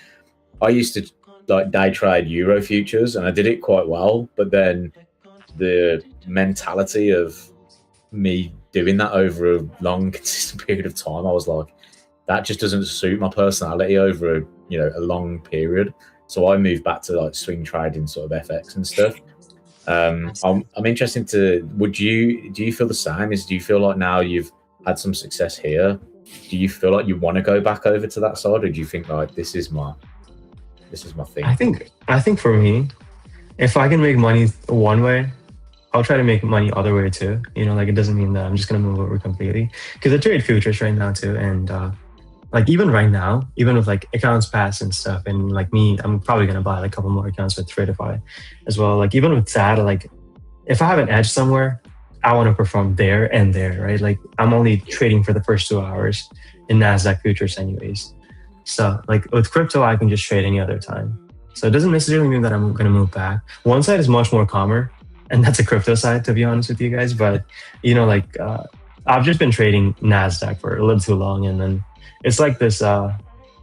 I used to like day trade Euro futures and I did it quite well, but then the mentality of me doing that over a long consistent period of time, I was like, that just doesn't suit my personality over a long period. So I moved back to like swing trading, sort of FX and stuff. I'm interested to, do you feel the same? Do you feel like now you've had some success here, do you feel like you want to go back over to that side, or do you think like this is my thing? I think for me, if I can make money one way, I'll try to make money other way too. Like it doesn't mean that I'm just gonna move over completely, because I trade futures right now too, and like even right now, even with like accounts pass and stuff, and like me, I'm probably gonna buy like a couple more accounts with Tradeify as well. Like even with that, like if I have an edge somewhere, I want to perform there and there, right? Like I'm only trading for the first 2 hours in Nasdaq futures, anyways. So like with crypto, I can just trade any other time. So it doesn't necessarily mean that I'm gonna move back. One side is much more calmer, and that's a crypto side, to be honest with you guys. But you know, like I've just been trading Nasdaq for a little too long, and then it's like this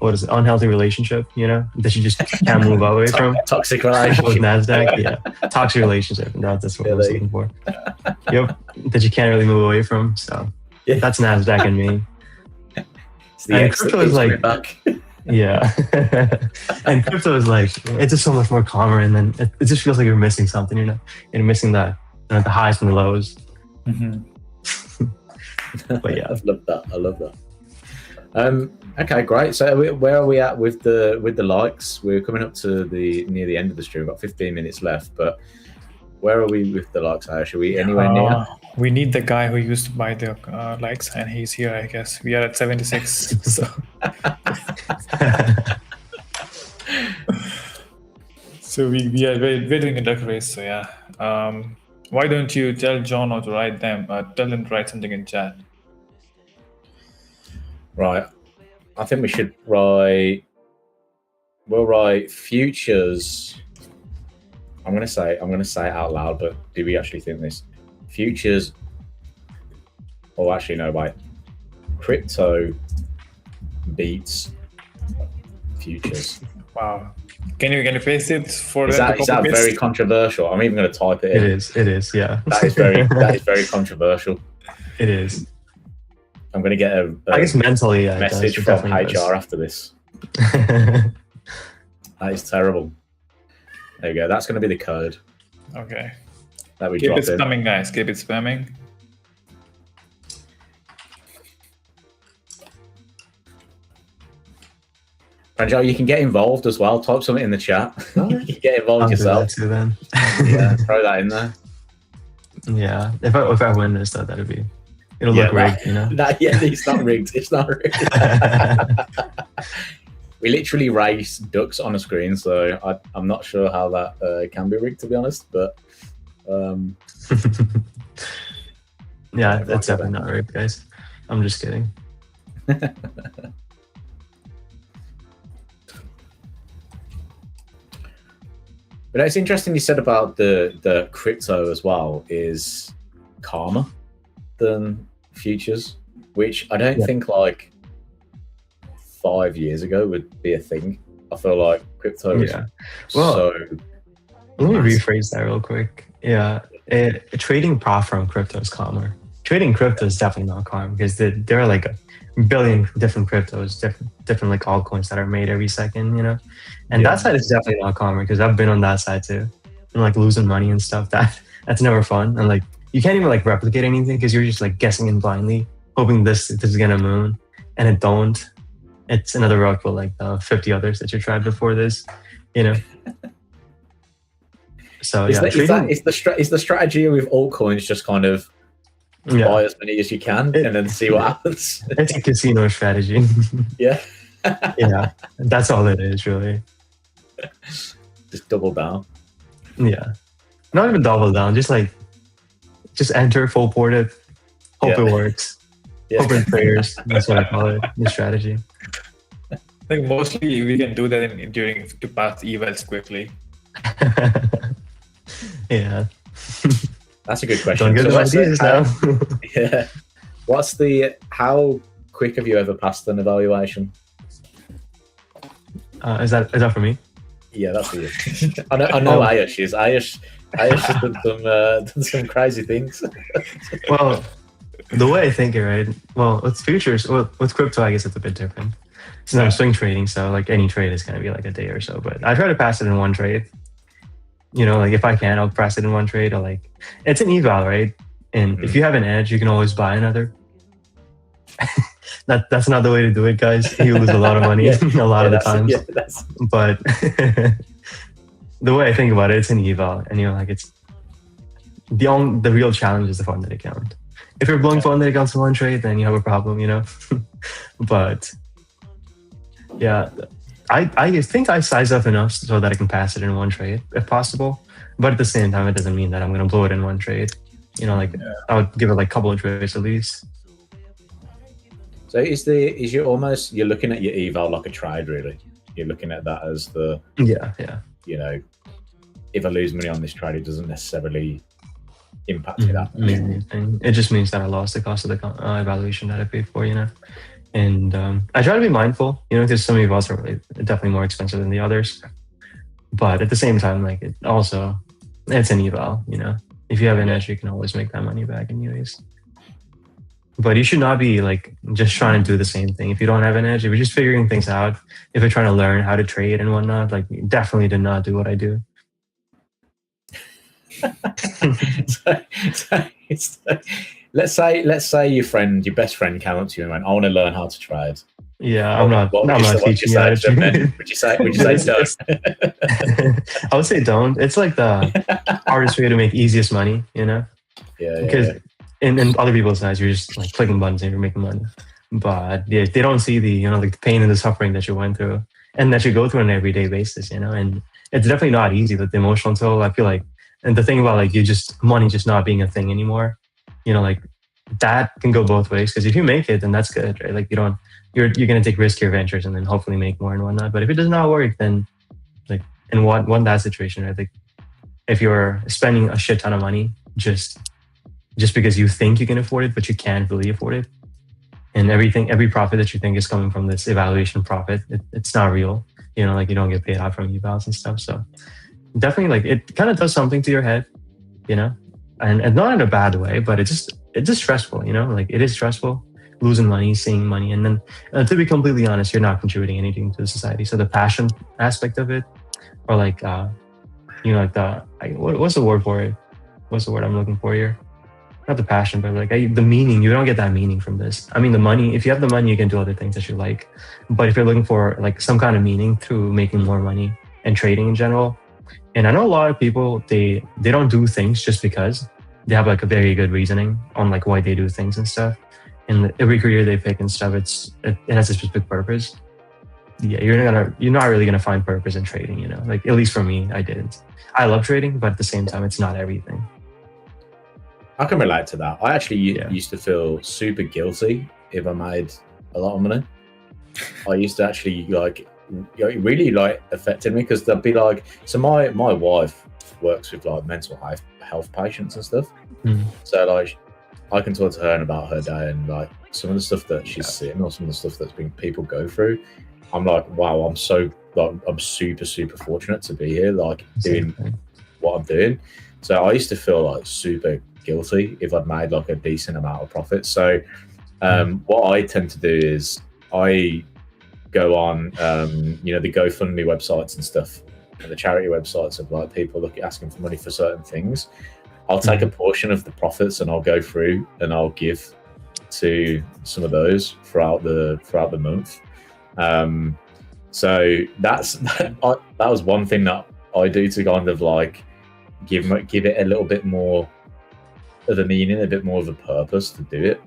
what is it, unhealthy relationship, you know, that you just can't move away from. Toxic With relationship. Nasdaq, yeah, toxic relationship. That's what I was looking for. Yep, that you can't really move away from. So Yeah. that's Nasdaq and me. It's the And ex that crypto is keeps like- me back. Yeah, and crypto is like it's just so much more calmer, and then it just feels like you're missing something. You know, you're missing the the highs and the lows. Mhm. But yeah. I love that. Okay, great. So where are we at with the likes? We're coming up to near the end of the stream. We've got 15 minutes left, but where are we with the likes, Ayush? Are we anywhere near? We need the guy who used to buy the likes, and he's here, I guess. We are at 76. So we're doing a duck race. So yeah. Why don't you tell John or to write them? Tell them to write something in chat. Right. I think we should write. We'll write futures. I'm gonna say it out loud, but do we actually think this? Futures. Oh, actually, no. Wait. Crypto beats futures. Wow. Can you paste it for Is them that, to is that copy very paste? controversial? I'm even going to type it in. It is, yeah. That is very controversial. It is. I'm going to get a I guess mentally, yeah, it message does. It from definitely HR after this. does. That is terrible. There you go. That's going to be the code Okay. that we Keep drop it in. spamming, guys. Keep it spamming. Pranjal, you can get involved as well. Type something in the chat. You can get involved I'll do yourself. that too then. Yeah, throw that in there. Yeah. If I win this, though, it'll Yeah, look rigged, you know. Yeah, it's not rigged. It's not rigged. We literally race ducks on a screen, so I'm not sure how that can be rigged, to be honest. But Yeah, that's definitely not rigged, guys. I'm just kidding. But it's interesting you said about the crypto as well is calmer than futures, which I don't Yeah. think like 5 years ago would be a thing. I feel like crypto is Yeah. Well, so Let me rephrase that real quick. Yeah, trading profit from crypto is calmer. Trading crypto is definitely not calm because there are like a billion different cryptos, different like altcoins that are made every second, you know. And Yeah. that side is definitely not calmer because I've been on that side too, and like losing money and stuff. That's never fun. And like you can't even like replicate anything because you're just like guessing in blindly, hoping this is gonna moon, and it don't. It's another rock with like 50 others that you tried before this, you know. So is, yeah, the strategy with altcoins just kind of buy as many as you can and then see what happens? It's a casino strategy. Yeah. Yeah, that's all it is, really. Just double down. Yeah, not even double down. Just enter, full port it, hope Yeah. it works. Yeah. Hope and prayers. That's what I call it. The strategy. I think mostly we can do that during to pass evals quickly. Yeah. That's a good question. Don't get So no what's the- ideas now. Yeah. How quick have you ever passed an evaluation? Is that for me? Yeah, that's for you. I know Ayush is. Ayush has done some crazy things. Well, the way I think it, right? Well, with futures, with crypto, I guess it's a bit different. Since I'm swing trading, so like any trade is gonna be like a day or so. But I try to pass it in one trade. You know, like if I can, I'll pass it in one trade. Or like it's an eval, right? And if you have an edge, you can always buy another. That's not the way to do it, guys. You lose a lot of money a lot of the times. Yeah, that's, But the way I think about it, it's an eval, and you know, like it's the real challenge is the funded account. If you're blowing funded accounts in one trade, then you have a problem, you know. But Yeah, I think I size up enough so that I can pass it in one trade if possible. But at the same time, it doesn't mean that I'm going to blow it in one trade. You know, like I would give it like a couple of trades at least. So you're looking at your eval like a trade, really? You're looking at that as the yeah. You know, if I lose money on this trade, it doesn't necessarily impact it that much. It just means that I lost the cost of the evaluation that I paid for, you know. And I try to be mindful, you know, because some evals are definitely more expensive than the others. But at the same time, like it's an eval, you know. If you have an edge, you can always make that money back anyways. But you should not be like just trying to do the same thing. If you don't have an edge, if you're just figuring things out, if you're trying to learn how to trade and whatnot, like definitely do not do what I do. Let's say your best friend came up to you and went, "I want to learn how to trade." Yeah, I'm not teaching you how to trade. Would you say don't? I would say don't. It's like the hardest way to make easiest money, you know? Yeah. Because in other people's eyes, you're just like clicking buttons and you're making money. But yeah, they don't see the, you know, like the pain and the suffering that you went through and that you go through on an everyday basis, you know? And it's definitely not easy with the emotional toll. I feel like, and the thing about like money just not being a thing anymore, you know, like that can go both ways. Because if you make it, then that's good, right? Like you're going to take riskier ventures and then hopefully make more and whatnot. But if it does not work, then like in one that situation, right? Like if you're spending a shit ton of money just because you think you can afford it, but you can't really afford it, and every profit that you think is coming from this evaluation profit, it's not real. You know, like you don't get paid out from evals and stuff. So definitely, like it kind of does something to your head, you know, and not in a bad way, but it's just stressful. You know, like it is stressful. Losing money, seeing money, and then to be completely honest, you're not contributing anything to the society. So the passion aspect of it, or like you know, like what's the word for it? What's the word I'm looking for here? Not the passion, but like the meaning. You don't get that meaning from this. I mean, the money. If you have the money, you can do other things that you like. But if you're looking for like some kind of meaning through making more money and trading in general, and I know a lot of people they don't do things just because they have like a very good reasoning on like why they do things and stuff. And every career they pick and stuff, it has a specific purpose. Yeah, you're not really gonna find purpose in trading, you know. Like at least for me, I didn't. I love trading, but at the same time, it's not everything. I can relate to that. I actually used to feel super guilty if I made a lot of money. I used to actually it really like affected me because there'd be like, so my wife works with like mental health patients and stuff. So like I can talk to her about her day and like some of the stuff that she's seeing or some of the stuff that's been people go through. I'm like, wow, I'm super, super fortunate to be here, like doing what I'm doing. So I used to feel like super guilty if I'd made like a decent amount of profit. So what I tend to do is I go on, you know, the GoFundMe websites and stuff and the charity websites of like people asking for money for certain things. I'll take a portion of the profits and I'll go through and I'll give to some of those throughout the month. So that was one thing that I do to kind of like give it a little bit more of a meaning, a bit more of a purpose to do it.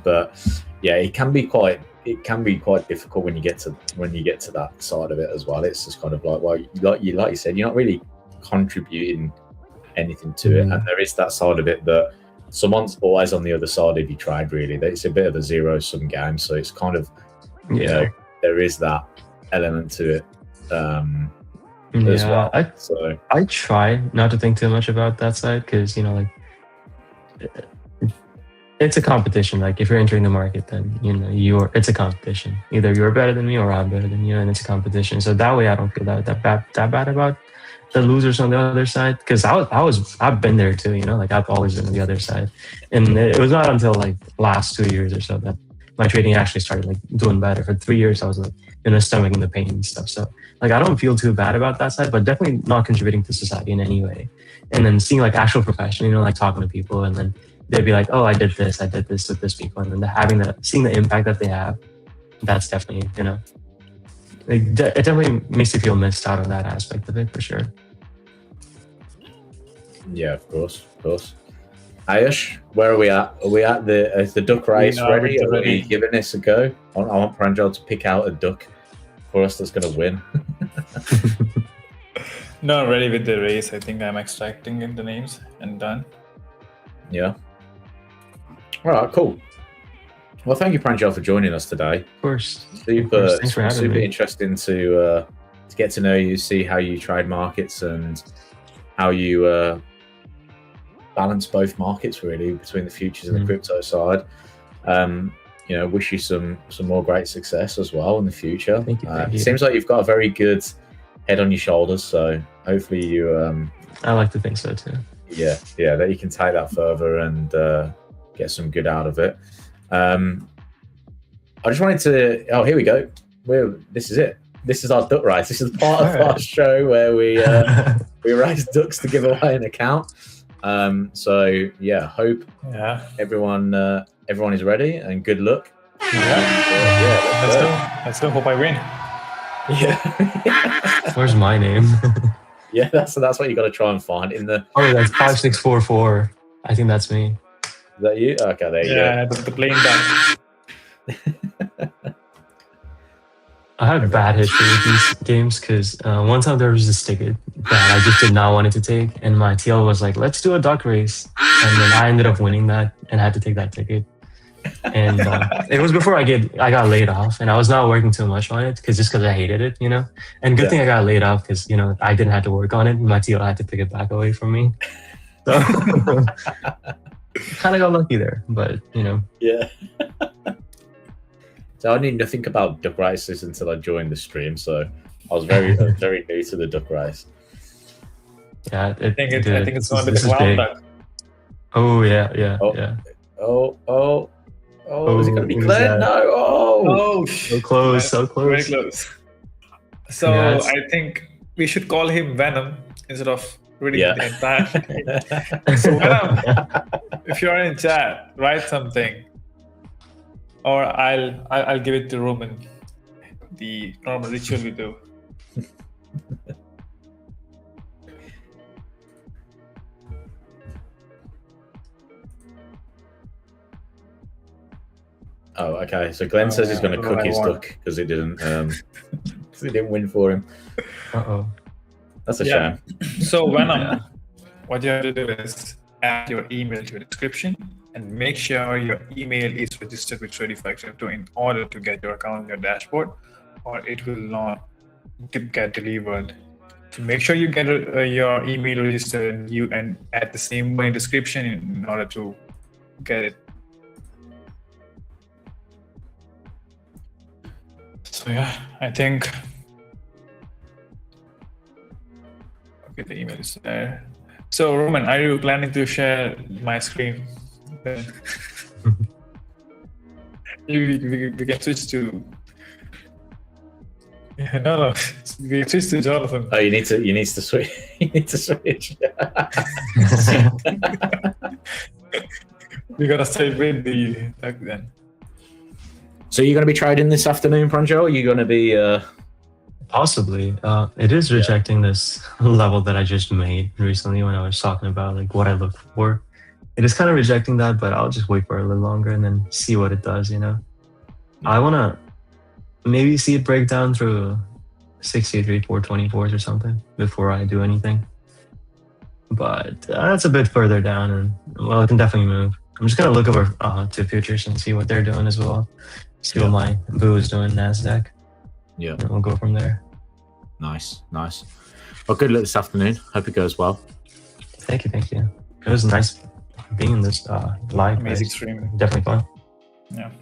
But yeah, it can be quite difficult when you get to that side of it as well. It's just kind of like, well, like you said, you're not really contributing anything to it, and there is that side of it that someone's always on the other side if you tried. Really, it's a bit of a zero-sum game, so it's kind of you know, there is that element to it as well. I try not to think too much about that side because, you know, like it's a competition. Like if you're entering the market, then you know it's a competition. Either you're better than me or I'm better than you, and it's a competition. So that way, I don't feel that bad about the losers on the other side, because I've been there too, you know, like I've always been on the other side. And it was not until like last 2 years or so that my trading actually started like doing better. For 3 years I was like, you know, stomaching the pain and stuff. So like I don't feel too bad about that side, but definitely not contributing to society in any way. And then seeing like actual profession, you know, like talking to people, and then they'd be like, oh, I did this with this people, and then seeing the impact that they have, that's definitely, you know, like, it definitely makes you feel missed out on that aspect of it for sure. Yeah, of course. Ayush, where are we at? Are we at is the duck race are ready? Are we ready. giving this a go? I want Pranjal to pick out a duck for us that's going to win. Not ready with the race. I think I'm extracting in the names and done. Yeah. All right, cool. Well, thank you, Pranjal, for joining us today. Of course. Super, Thanks for having super me. interesting to get to know you, see how you trade markets and how you balance both markets really between the futures and the crypto side. Wish you some more great success as well in the future. Thank you. It seems like you've got a very good head on your shoulders, so hopefully you I like to think so too. yeah, that you can take that further and get some good out of it. I just wanted to here we go. This is it. This is our duck race. This is part of our show where we raise ducks to give away an account. So yeah, hope everyone is ready and good luck. Let's go. Hope I win. Yeah. Where's my name? Yeah, that's what you got to try and find in the. Oh, that's 5644. I think that's me. Is that you? Okay, there you go. Yeah, the playing back. I have bad history with these games because one time there was this ticket that I just did not want it to take, and my TL was like, "Let's do a duck race," and then I ended up winning that and had to take that ticket. And it was before I got laid off, and I was not working too much on it because I hated it, And good thing I got laid off because I didn't have to work on it. My TL had to pick it back away from me. So kind of got lucky there, but Yeah. So I didn't think about duck races until I joined the stream, so I was very very new to the duck race. Yeah, I think it's going to be the wild duck. Oh yeah. Oh, is it going to be Glenn? No. Oh, so close, so close. Very close. So Yeah, I think we should call him Venom instead of reading the entire thing. So Venom, if you're in chat, write something, or I'll give it to Roman. The normal ritual we do. Oh, okay. So Glenn says he's going to cook his duck because he didn't win for him. Uh-oh. That's a shame. So Venom, what you have to do is add your email to the description and make sure your email is registered with Tradeify Crypto in order to get your account on your dashboard, or it will not get delivered. So make sure you get your email registered and add the same one in description in order to get it. So yeah, I think the email is there. So Roman, are you planning to share my screen? We can switch to. Yeah, no. We can switch to Jonathan. Oh, you need to switch. You need to switch. We gotta stay with the duck then. So you're going to be trading this afternoon, Pranjal? Are you going to be? Possibly. It is rejecting this level that I just made recently when I was talking about like what I look for. It is kind of rejecting that, but I'll just wait for a little longer and then see what it does. I want to maybe see it break down through 63,424s or something before I do anything. But that's a bit further down, and well, it can definitely move. I'm just gonna look over to futures and see what they're doing as well. See what my boo is doing, Nasdaq. Yeah, and we'll go from there. Nice. Well, good luck this afternoon. Hope it goes well. Thank you. It was nice being in this live. Amazing stream. Definitely fun.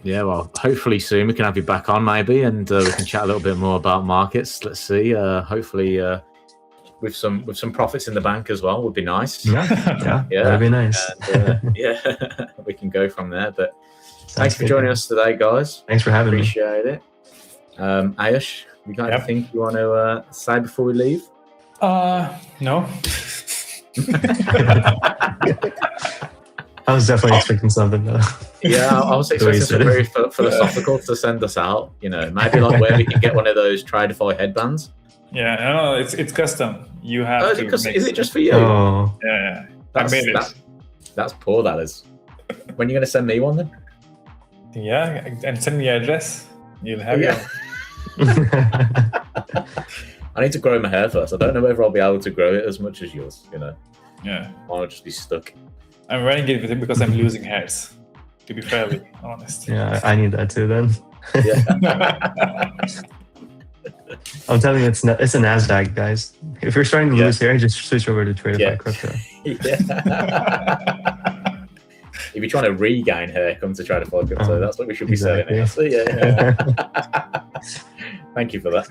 Yeah. Well, hopefully soon we can have you back on maybe, and we can chat a little bit more about markets. Let's see. Hopefully, with some profits in the bank as well would be nice. Yeah. That'd be nice. And, we can go from there. But thanks for joining us today, guys. Thanks for having me. Appreciate it. Ayush, you got anything you want to say before we leave? No. I was definitely expecting something though. Yeah, I was expecting something very philosophical to send us out. Maybe like where we can get one of those Tradeify headbands. Yeah, no, it's custom. You have to. Is it just for you? Oh. Yeah. I made it. That's poor, that is. When are you going to send me one then? Yeah, and send me your address. You'll have Yeah. I need to grow my hair first. I don't know whether I'll be able to grow it as much as yours, you know. Yeah. I'll just be stuck. I'm running it with him because I'm losing hairs, to be fairly honest. Yeah, I need that too then. Yeah. I'm telling you, it's a NASDAQ, guys. If you're starting to lose hair, just switch over to Tradeify Yeah. crypto. Yeah. If you're trying to regain hair, come to Tradeify crypto. That's what we should be selling. So, yeah. Thank you for that.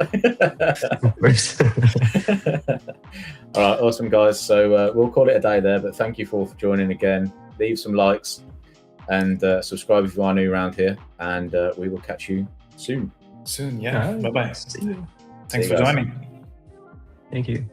All right, awesome, guys. So we'll call it a day there, but thank you for joining again. Leave some likes and subscribe if you are new around here, and we will catch you soon. Soon, yeah. Bye-bye. See you. Thanks See for you guys. joining. Thank you.